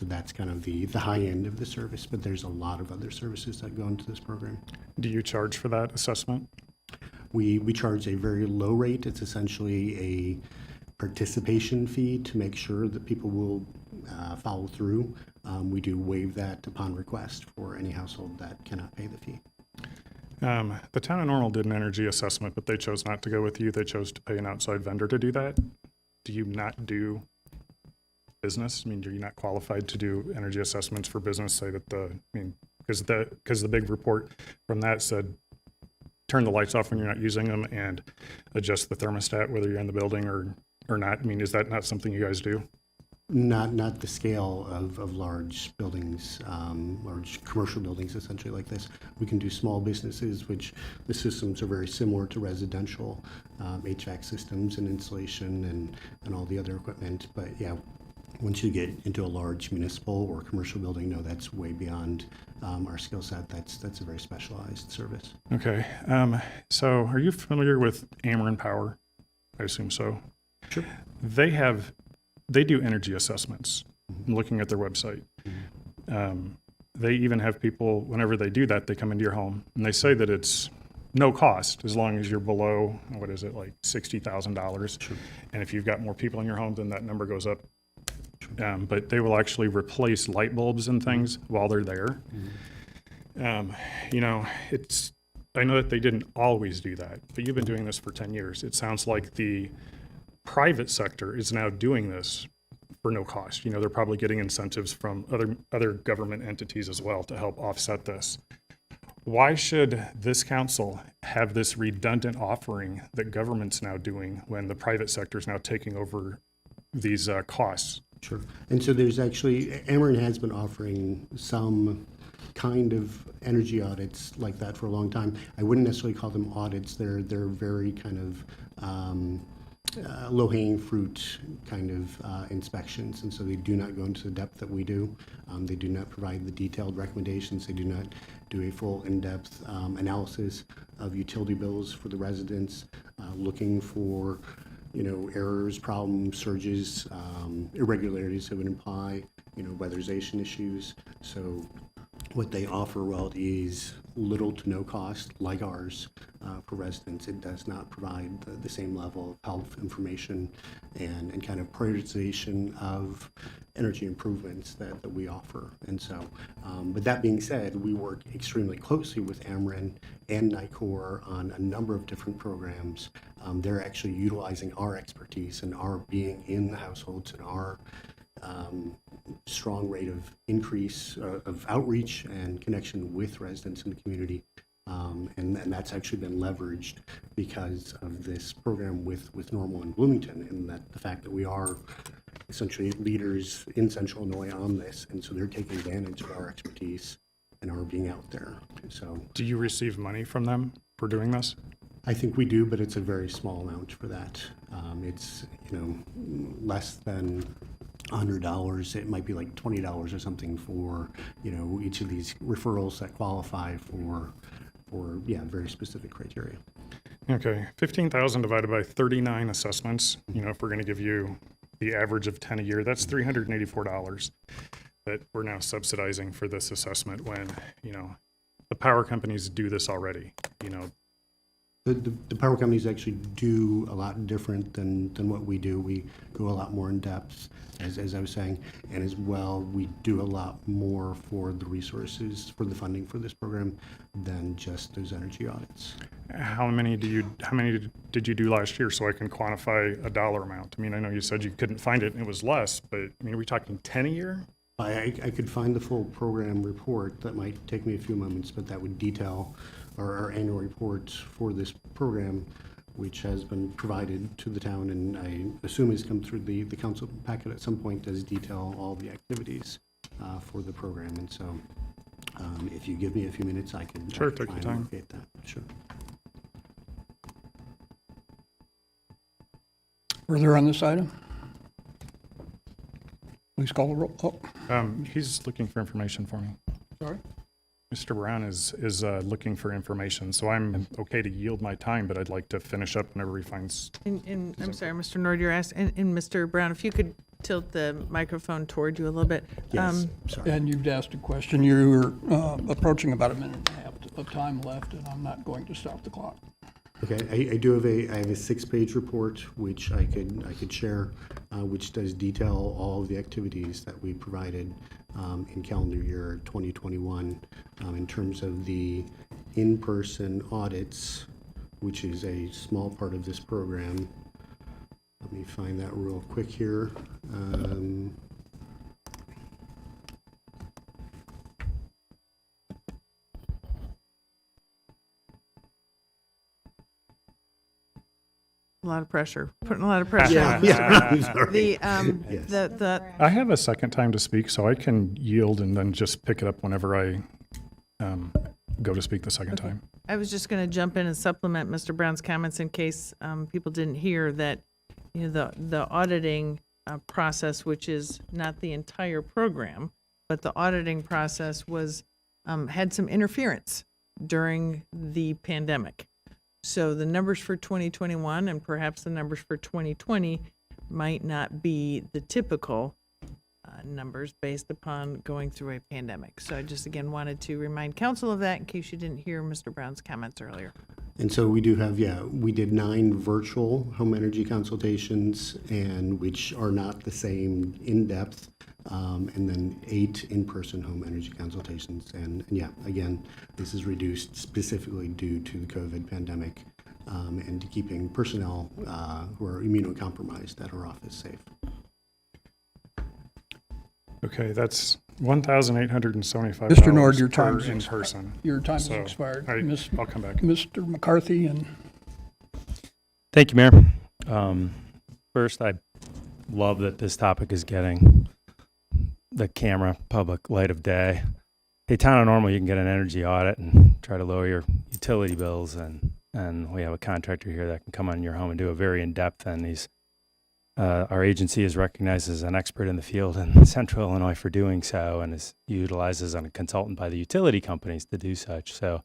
that's kind of the high end of the service, but there's a lot of other services that go into this program. Do you charge for that assessment? We charge a very low rate. It's essentially a participation fee to make sure that people will follow through. We do waive that upon request for any household that cannot pay the fee. The town of Normal did an energy assessment, but they chose not to go with you. They chose to pay an outside vendor to do that. Do you not do business? I mean, are you not qualified to do energy assessments for business? Say that because the big report from that said, turn the lights off when you're not using them and adjust the thermostat, whether you're in the building or not. I mean, is that not something you guys do? Not the scale of large buildings, large commercial buildings essentially like this. We can do small businesses, which the systems are very similar to residential HVAC systems and insulation and all the other equipment. But yeah, once you get into a large municipal or commercial building, no, that's way beyond our skill set. That's a very specialized service. Okay. So are you familiar with Ameren Power? I assume so. Sure. They do energy assessments. I'm looking at their website. They even have people, whenever they do that, they come into your home and they say that it's no cost as long as you're below, what is it, like $60,000. Sure. And And if you've got more people in your home, then that number goes up. But they will actually replace light bulbs and things while they're there. I know that they didn't always do that, but you've been doing this for 10 years. It sounds like the private sector is now doing this for no cost. They're probably getting incentives from other government entities as well to help offset this. Why should this council have this redundant offering that government's now doing when the private sector is now taking over these costs? Sure. And so there's actually, Ameren has been offering some kind of energy audits like that for a long time. I wouldn't necessarily call them audits. They're very kind of low-hanging fruit kind of inspections, and so they do not go into the depth that we do. They do not provide the detailed recommendations. They do not do a full in-depth analysis of utility bills for the residents, looking for errors, problems, surges, irregularities that would imply weatherization issues. So what they offer, well, is little to no cost, like ours, for residents. It does not provide the same level of health information and kind of prioritization of energy improvements that we offer. And so, but that being said, we work extremely closely with Ameren and NICOR on a number of different programs. They're actually utilizing our expertise and our being in the households and our strong rate of increase of outreach and connection with residents in the community. And that's actually been leveraged because of this program with Normal and Bloomington, and that the fact that we are essentially leaders in Central Illinois on this, and so they're taking advantage of our expertise and our being out there. So, Do you receive money from them for doing this? I think we do, but it's a very small amount for that. It's less than $100. It might be like $20 or something for each of these referrals that qualify for very specific criteria. Okay, 15,000 divided by 39 assessments. If we're going to give you the average of 10 a year, that's $384 that we're now subsidizing for this assessment when the power companies do this already. The power companies actually do a lot different than what we do. We go a lot more in depth, as I was saying, and as well, we do a lot more for the resources, for the funding for this program than just those energy audits. How many did you do last year so I can quantify a dollar amount? I mean, I know you said you couldn't find it and it was less, but I mean, are we talking 10 a year? I could find the full program report. That might take me a few moments, but that would detail our annual report for this program, which has been provided to the town, and I assume has come through the council packet at some point, does detail all the activities for the program. And so if you give me a few minutes, I can Sure, try take your and time. locate that. Sure. Further on this item? Please call the roll. Oh, He's looking for information for me. sorry. Mr. Brown is looking for information, so I'm okay to yield my time, but I'd like to finish up whenever he finds. And I'm sorry, Mr. Nord, you're asking, and Mr. Brown, if you could tilt the microphone toward you a little bit. Yes, sorry. And you've asked a question. You're approaching about a minute and a half of time left, and I'm not going to stop the clock. Okay, I do have a 6-page report which I could share, which does detail all of the activities that we provided in calendar year 2021 in terms of the in-person audits, which is a small part of this program. Let me find that real quick here. A lot of pressure, putting a lot of pressure Yeah, on. I'm sorry. The, Yes. the, I have a second time to speak, so I can yield and then just pick it up whenever I go to speak the second time. I was just going to jump in and supplement Mr. Brown's comments in case people didn't hear that, you know, the auditing process, which is not the entire program, but the auditing process was, had some interference during the pandemic. So the numbers for 2021 and perhaps the numbers for 2020 might not be the typical numbers based upon going through a pandemic. So I just again wanted to remind council of that in case you didn't hear Mr. Brown's comments earlier. And so we do have, we did 9 virtual home energy consultations, and which are not the same in depth, and then 8 in-person home energy consultations. And again, this is reduced specifically due to the COVID pandemic and to keeping personnel who are immunocompromised at our office safe. Okay, that's $1,875. Mr. Nord, your per time's in person. Your time has So, expired. I'll come back. Mr. McCarthy and Thank you, Mayor. First, I love that this topic is getting the camera public light of day. Hey, town of Normal, you can get an energy audit and try to lower your utility bills, and we have a contractor here that can come on your home and do a very in-depth, and these our agency is recognized as an expert in the field in Central Illinois for doing so, and is utilized as a consultant by the utility companies to do such. So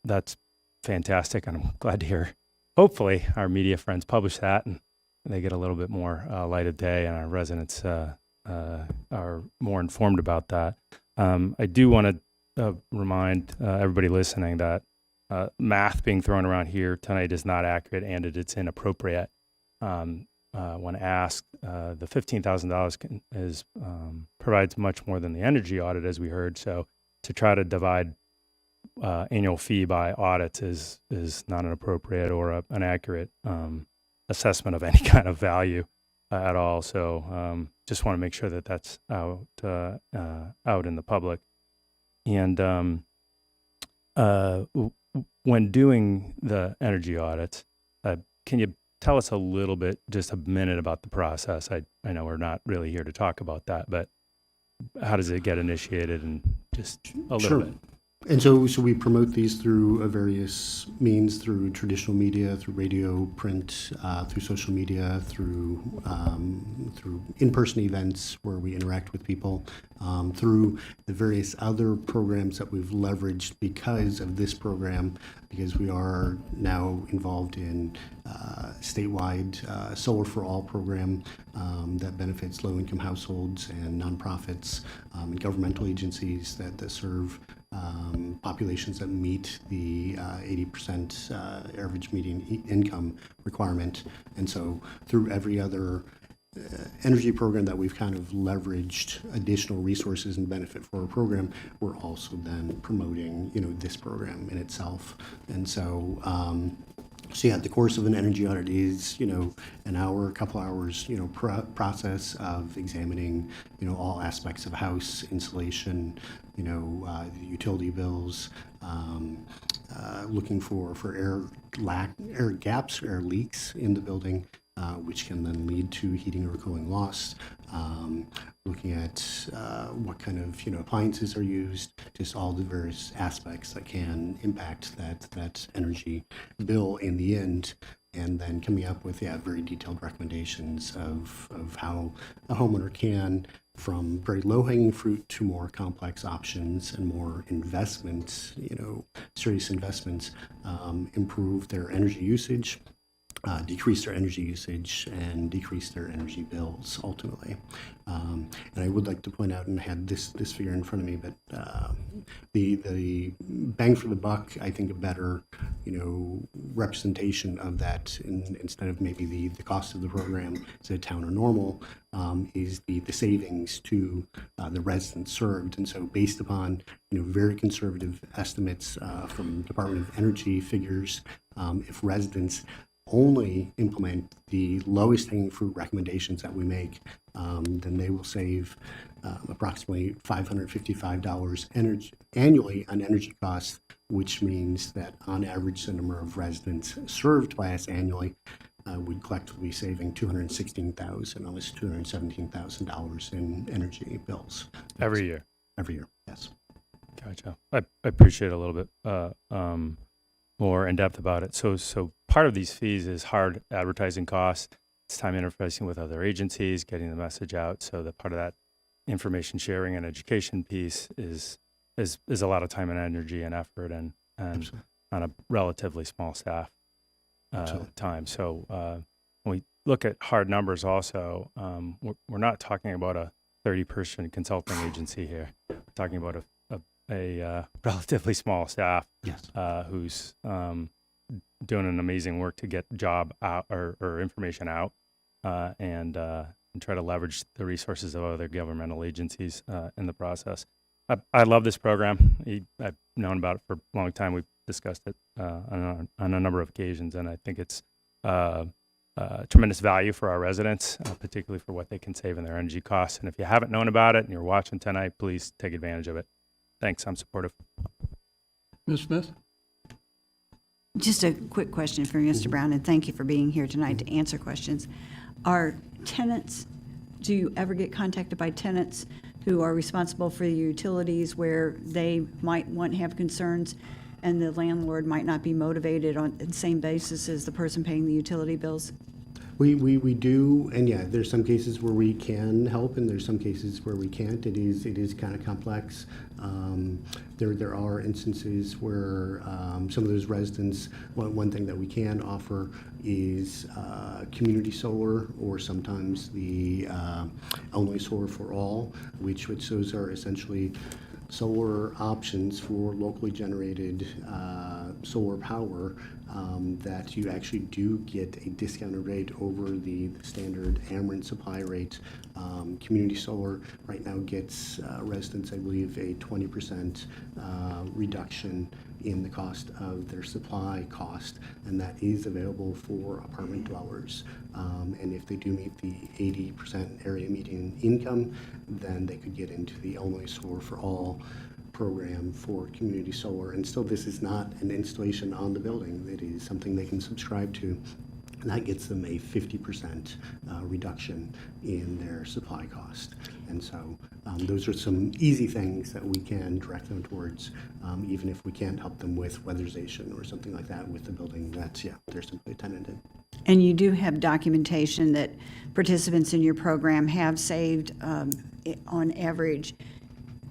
that's fantastic, and I'm glad to hear. Hopefully, our media friends publish that, and they get a little bit more light of day, and our residents are more informed about that. I do want to remind everybody listening that math being thrown around here tonight is not accurate, and it's inappropriate. When asked, the $15,000 provides much more than the energy audit, as we heard. So to try to divide annual fee by audits is not an appropriate or an accurate assessment of any kind of value at all. So just want to make sure that that's out in the public. And when doing the energy audits, can you tell us a little bit, just a minute, about the process? I know we're not really here to talk about that, but how does it get initiated, and just a little bit? And so we promote these through various means, through traditional media, through radio, print, through social media, through in-person events where we interact with people, through the various other programs that we've leveraged because of this program, because we are now involved in statewide Solar for All program that benefits low-income households and nonprofits and governmental agencies that serve populations that meet the 80% average median income requirement. And so through every other energy program that we've kind of leveraged additional resources and benefit for our program, we're also then promoting, this program in itself. And so, so yeah, the course of an energy audit is, an hour, a couple hours, process of examining, all aspects of house insulation, utility bills, looking for air gaps, air leaks in the building, which can then lead to heating or cooling loss. Looking at what kind of appliances are used, just all the various aspects that can impact that energy bill in the end, and then coming up with very detailed recommendations of how a homeowner can, from very low-hanging fruit to more complex options and more investments, serious investments, improve their energy usage, decrease their energy usage, and decrease their energy bills ultimately. And I would like to point out, and I had this figure in front of me, but the bang for the buck, I think a better representation of that, instead of maybe the cost of the program as a town or normal, is the savings to the residents served. And so based upon very conservative estimates from Department of Energy figures, if residents only implement the lowest hanging fruit recommendations that we make, then they will save approximately $555 annually on energy costs, which means that on average the number of residents served by us annually would collectively be saving $216,000, almost $217,000 in energy bills. Every year. Every year, yes. Gotcha. I appreciate a little bit more in depth about it. So part of these fees is hard advertising costs. It's time interfacing with other agencies, getting the message out. So that part of that information sharing and education piece is a lot of time and energy and effort, and on a relatively small staff time. So when we look at hard numbers also, we're not talking about a 30-person consulting agency here. We're talking about a relatively small staff, yes, who's doing an amazing work to get job out or information out, and try to leverage the resources of other governmental agencies in the process. I love this program. I've known about it for a long time. We've discussed it on a number of occasions, and I think it's tremendous value for our residents, particularly for what they can save in their energy costs. And if you haven't known about it and you're watching tonight, please take advantage of it. Thanks. I'm supportive. Ms. Smith? Just a quick question for Mr. Brown, and thank you for being here tonight to answer questions. Are tenants, do you ever get contacted by tenants who are responsible for the utilities where they might have concerns and the landlord might not be motivated on the same basis as the person paying the utility bills? We do, and yeah, there's some cases where we can help, and there's some cases where we can't. It is kind of complex. There are instances where some of those residents, one thing that we can offer is community solar, or sometimes the only solar for all, which those are essentially solar options for locally generated solar power, that you actually do get a discounted rate over the standard Ameren supply rate. Community solar right now gets residents, I believe, a 20% reduction in the cost of their supply cost, and that is available for apartment dwellers. And if they do meet the 80% area median income, then they could get into the only solar for all program for community solar. And still, this is not an installation on the building. It is something they can subscribe to, and that gets them a 50% reduction in their supply cost. And so those are some easy things that we can direct them towards, even if we can't help them with weatherization or something like that with the building. That's, yeah, they're simply tenanted. And you do have documentation that participants in your program have saved, on average,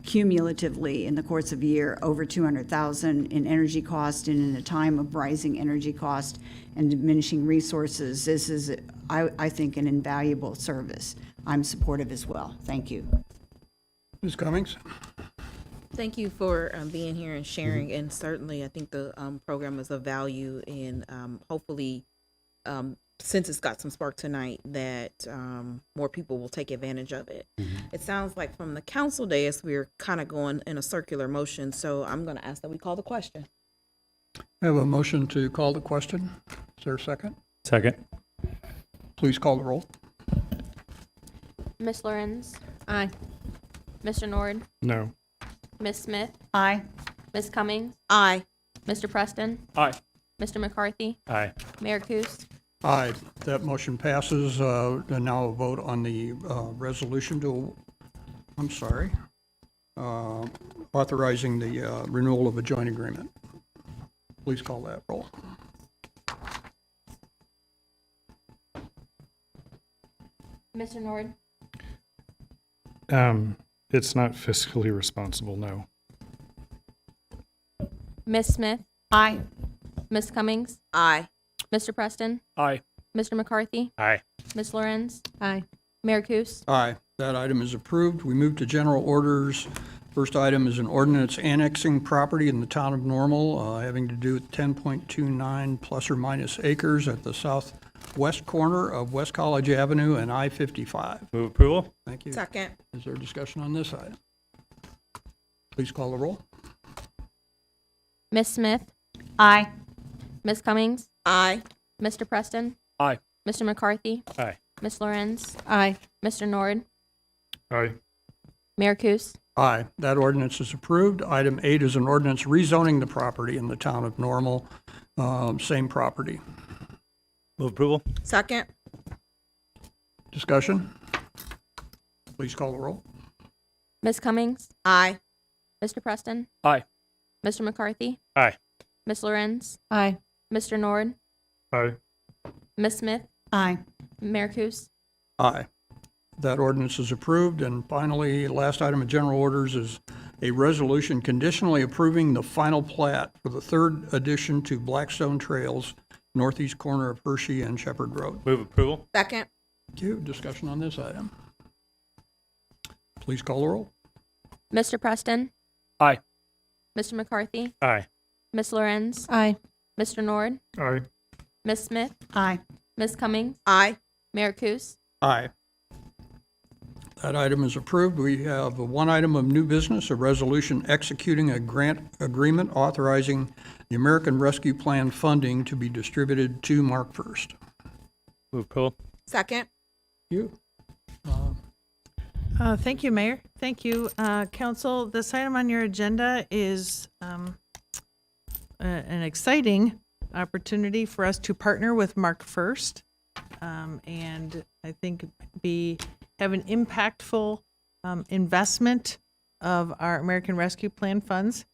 cumulatively in the course of a year, over $200,000 in energy cost, and in a time of rising energy cost and diminishing resources. This is, I think, an invaluable service. I'm supportive as well. Thank you. Ms. Cummings? Thank you for being here and sharing, and certainly I think the program is of value, and hopefully, since it's got some spark tonight, that more people will take advantage of it. It sounds like from the council dais, we're kind of going in a circular motion, so I'm going to ask that we call the question. I have a motion to call the question. Is there a second? Second. Please call the roll. Miss Lorenz, Aye. Mr. Nord, No. Miss Smith, Aye. Miss Cummings, Aye. Mr. Preston, Aye. Mr. McCarthy, Aye. Mayor Kus. Aye, that motion passes. And now a vote on the resolution to, authorizing the renewal of a joint agreement. Please call that roll. Mr. Nord, It's not fiscally responsible, no. Miss Smith, Aye. Miss Cummings, Aye. Mr. Preston, Aye. Mr. McCarthy, Aye. Miss Lorenz, Aye. Mayor Kus. Aye, that item is approved. We move to general orders. First item is an ordinance annexing property in the town of Normal, having to do with 10.29 plus or minus acres at the southwest corner of West College Avenue and I-55. Move approval? Thank you. Second. Is there discussion on this item? Please call the roll. Miss Smith, Aye. Miss Cummings, Aye. Mr. Preston, Aye. Mr. McCarthy, Aye. Miss Lorenz, Aye. Mr. Nord, Aye. Mayor Kus. Aye, that ordinance is approved. Item 8 is an ordinance rezoning the property in the town of Normal, same property. Move approval? Second. Discussion? Please call the roll. Miss Cummings, Aye. Mr. Preston, Aye. Mr. McCarthy, Aye. Miss Lorenz, Aye. Mr. Nord, Aye. Miss Smith, Aye. Mayor Kus. Aye. That ordinance is approved. And finally, last item of general orders is a resolution conditionally approving the final plat for the third addition to Blackstone Trails, northeast corner of Hershey and Shepherd Road. Move approval? Second. Thank you. Discussion on this item. Please call the roll. Mr. Preston, Aye. Mr. McCarthy, Aye. Miss Lorenz, Aye. Mr. Nord, Aye. Miss Smith, Aye. Miss Cummings, Aye. Mayor Kus. Aye. That item is approved. We have one item of new business, a resolution executing a grant agreement authorizing the American Rescue Plan funding to be distributed to Mark First. Move approval? Second. You. Thank you, Mayor. Thank you, Council. This item on your agenda is an exciting opportunity for us to partner with Mark First, and I think have an impactful investment of our American Rescue Plan funds.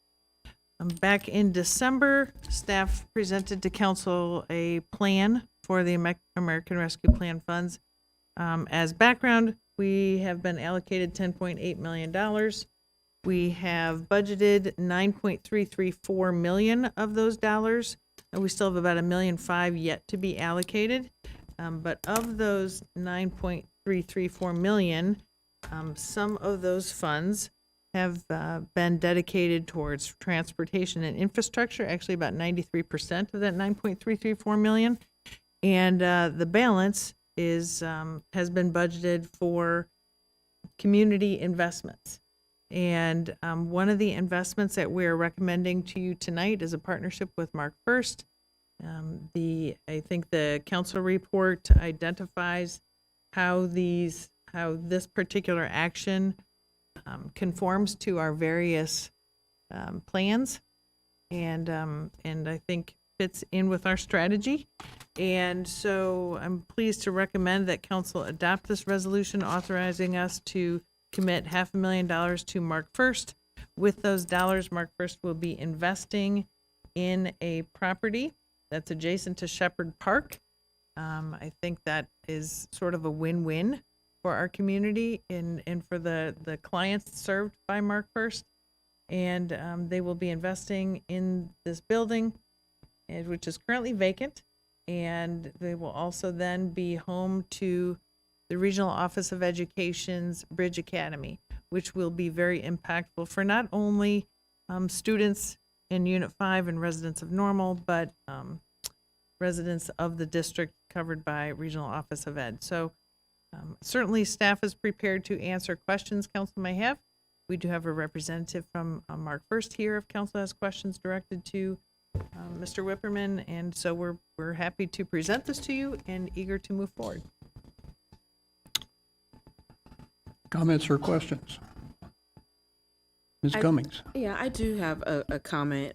Back in December, staff presented to Council a plan for the American Rescue Plan funds. As background, we have been allocated $10.8 million. We have budgeted $9.334 million of those dollars, and we still have about $1.5 million yet to be allocated. But of those $9.334 million, some of those funds have been dedicated towards transportation and infrastructure, actually about 93% of that $9.334 million. And the balance has been budgeted for community investments. And one of the investments that we're recommending to you tonight is a partnership with Mark First. I think the council report identifies how this particular action conforms to our various plans, and I think fits in with our strategy. And so I'm pleased to recommend that council adopt this resolution authorizing us to commit $500,000 to Mark First. With those dollars, Mark First will be investing in a property that's adjacent to Shepherd Park. I think that is sort of a win-win for our community and for the clients served by Mark First. And they will be investing in this building, which is currently vacant. And they will also then be home to the Regional Office of Education's Bridge Academy, which will be very impactful for not only students in Unit 5 and residents of Normal, but residents of the district covered by Regional Office of Ed. So certainly staff is prepared to answer questions council may have. We do have a representative from Mark First here if council has questions directed to Mr. Whipperman, and so we're happy to present this to you and eager to move forward. Comments or questions? Ms. Cummings? Yeah, I do have a comment.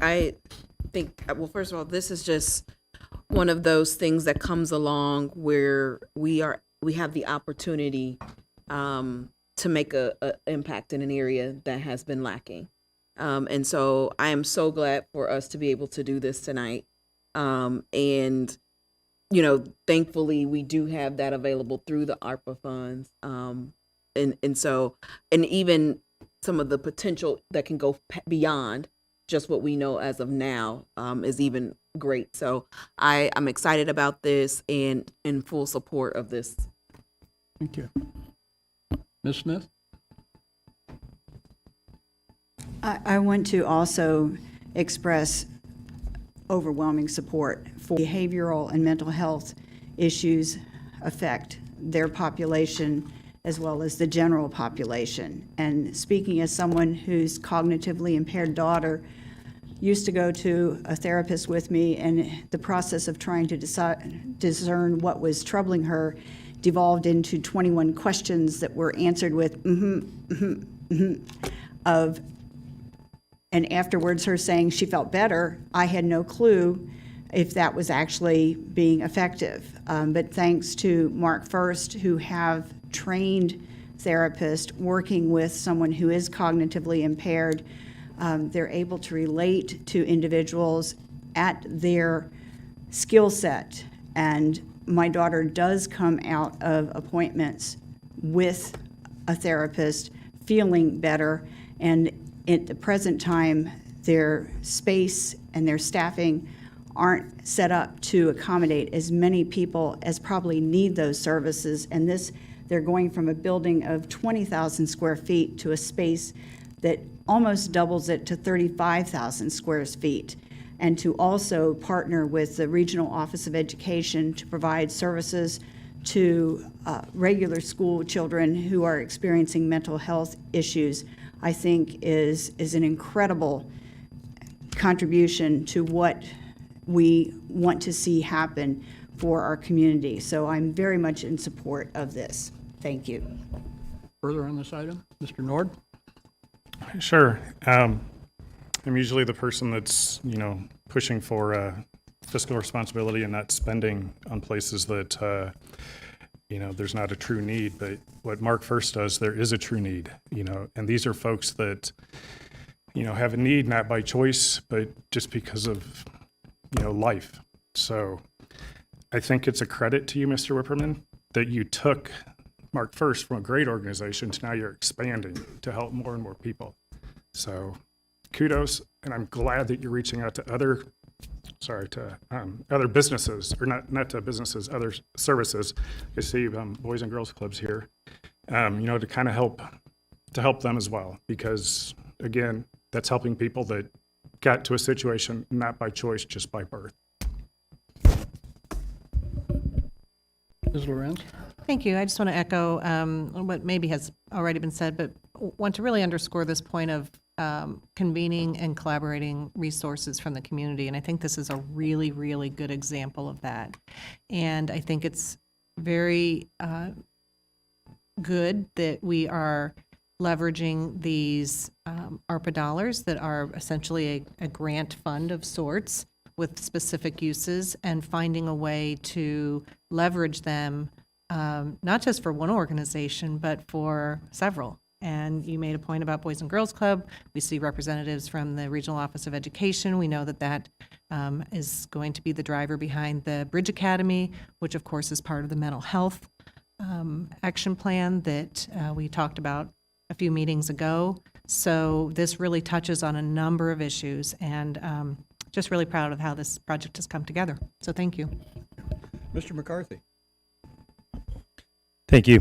I think, well, first of all, this is just one of those things that comes along where we have the opportunity to make a impact in an area that has been lacking. And so I am so glad for us to be able to do this tonight. And, you know, thankfully we do have that available through the ARPA funds. And so, and even some of the potential that can go beyond just what we know as of now is even great. So I'm excited about this and in full support of this. Thank you. Ms. Smith? I want to also express overwhelming support for behavioral and mental health issues affect their population as well as the general population. And speaking as someone whose cognitively impaired daughter used to go to a therapist with me, and the process of trying to discern what was troubling her devolved into 21 questions that were answered with and afterwards her saying she felt better. I had no clue if that was actually being effective. But thanks to Mark First, who have trained therapists working with someone who is cognitively impaired, they're able to relate to individuals at their skill set. And my daughter does come out of appointments with a therapist feeling better, and at the present time, their space and their staffing aren't set up to accommodate as many people as probably need those services. And they're going from a building of 20,000 square feet to a space that almost doubles it to 35,000 square feet. And to also partner with the Regional Office of Education to provide services to regular school children who are experiencing mental health issues, I think is an incredible contribution to what we want to see happen for our community. So I'm very much in support of this. Thank you. Further on this item? Mr. Nord? Sure. I'm usually the person that's, pushing for fiscal responsibility and not spending on places that, there's not a true need. But what Mark First does, there is a true need, and these are folks that, have a need not by choice, but just because of, life. So I think it's a credit to you, Mr. Whipperman, that you took Mark First from a great organization to now you're expanding to help more and more people. So kudos, and I'm glad that you're reaching out to other businesses, or not to businesses, other services. I see Boys and Girls Clubs here, to kind of help them as well, because again, that's helping people that got to a situation not by choice, just by birth. Ms. Lorenz? Thank you. I just want to echo what maybe has already been said, but want to really underscore this point of convening and collaborating resources from the community. And I think this is a really, really good example of that. And I think it's very good that we are leveraging these ARPA dollars that are essentially a grant fund of sorts with specific uses, and finding a way to leverage them, not just for one organization, but for several. And you made a point about Boys and Girls Club. We see representatives from the Regional Office of Education. We know that is going to be the driver behind the Bridge Academy, which of course is part of the mental health action plan that we talked about a few meetings ago. So this really touches on a number of issues, and just really proud of how this project has come together. So thank you. Mr. McCarthy? Thank you.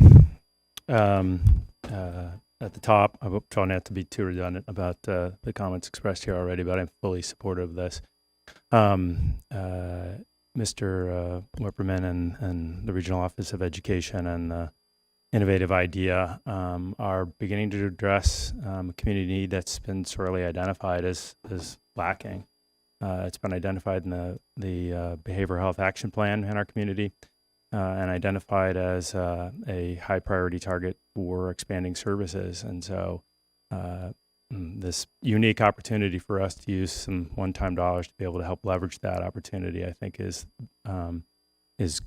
at the top. I will try not to be too redundant about the comments expressed here already, but I'm fully supportive of this. Mr. Wipperman and the Regional Office of Education and the innovative idea are beginning to address a community need that's been sorely identified as lacking. It's been identified in the Behavioral Health Action Plan in our community and identified as a high priority target for expanding services. And so this unique opportunity for us to use some one-time dollars to be able to help leverage that opportunity, I think is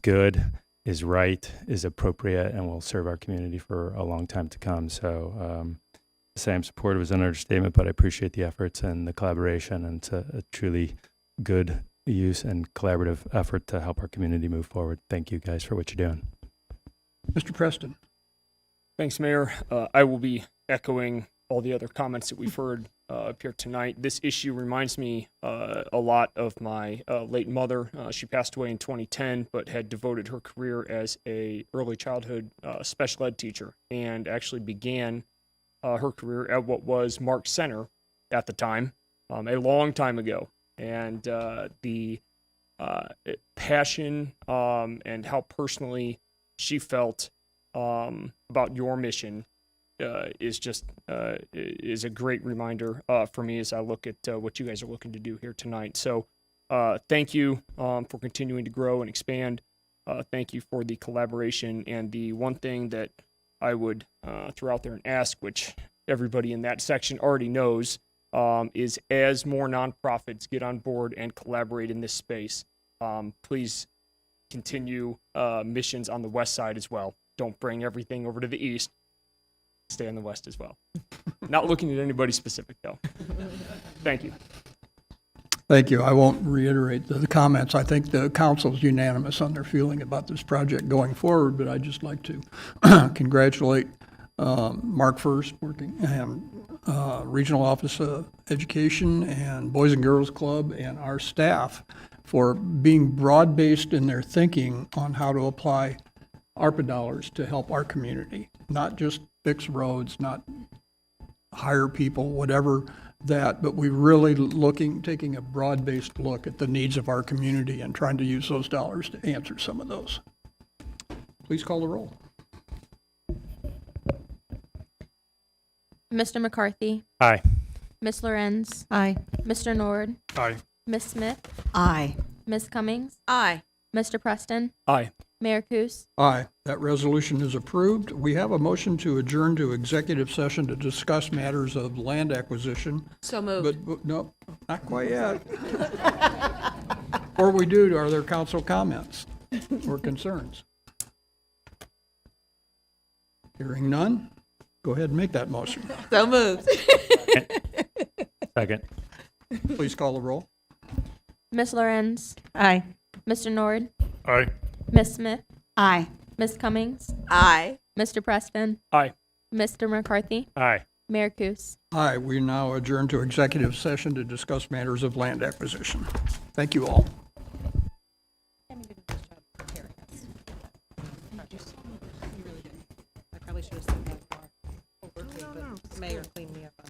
good, is right, is appropriate, and will serve our community for a long time to come. So to say I'm supportive is an understatement, but I appreciate the efforts and the collaboration, and it's a truly good use and collaborative effort to help our community move forward. Thank you guys for what you're doing. Mr. Preston. Thanks, Mayor. I will be echoing all the other comments that we've heard up here tonight. This issue reminds me a lot of my late mother. She passed away in 2010, but had devoted her career as a early childhood special ed teacher, and actually began her career at what was Mark Center at the time, a long time ago. And the passion and how personally she felt about your mission is just is a great reminder for me as I look at what you guys are looking to do here tonight. So thank you for continuing to grow and expand. Thank you for the collaboration. And the one thing that I would throw out there and ask, which everybody in that section already knows, is as more nonprofits get on board and collaborate in this space, please continue missions on the west side as well. Don't bring everything over to the east. Stay on the west as well. Not looking at anybody specific, though. Thank you. Thank you. I won't reiterate the comments. I think the council's unanimous on their feeling about this project going forward, but I'd just like to congratulate Mark First, working, and Regional Office of Education and Boys and Girls Club and our staff for being broad-based in their thinking on how to apply ARPA dollars to help our community, not just fix roads, not hire people, whatever that, but we really taking a broad-based look at the needs of our community and trying to use those dollars to answer some of those. Please call the roll. Mr. McCarthy, Aye. Ms. Lorenz, Aye. Mr. Nord, Aye. Ms. Smith, Aye. Ms. Cummings, Aye. Mr. Preston, Aye. Mayor Coos. Aye, that resolution is approved. We have a motion to adjourn to executive session to discuss matters of land acquisition. So moved. But no, not quite yet. Or we do, are there council comments or concerns? Hearing none, go ahead and make that motion. So moved. Second. Please call the roll. Ms. Lorenz, Aye. Mr. Nord, Aye. Ms. Smith, Aye. Ms. Cummings, Aye. Mr. Preston, Aye. Mr. McCarthy, Aye. Mayor Coos. Aye, we now adjourn to executive session to discuss matters of land acquisition. Thank you all.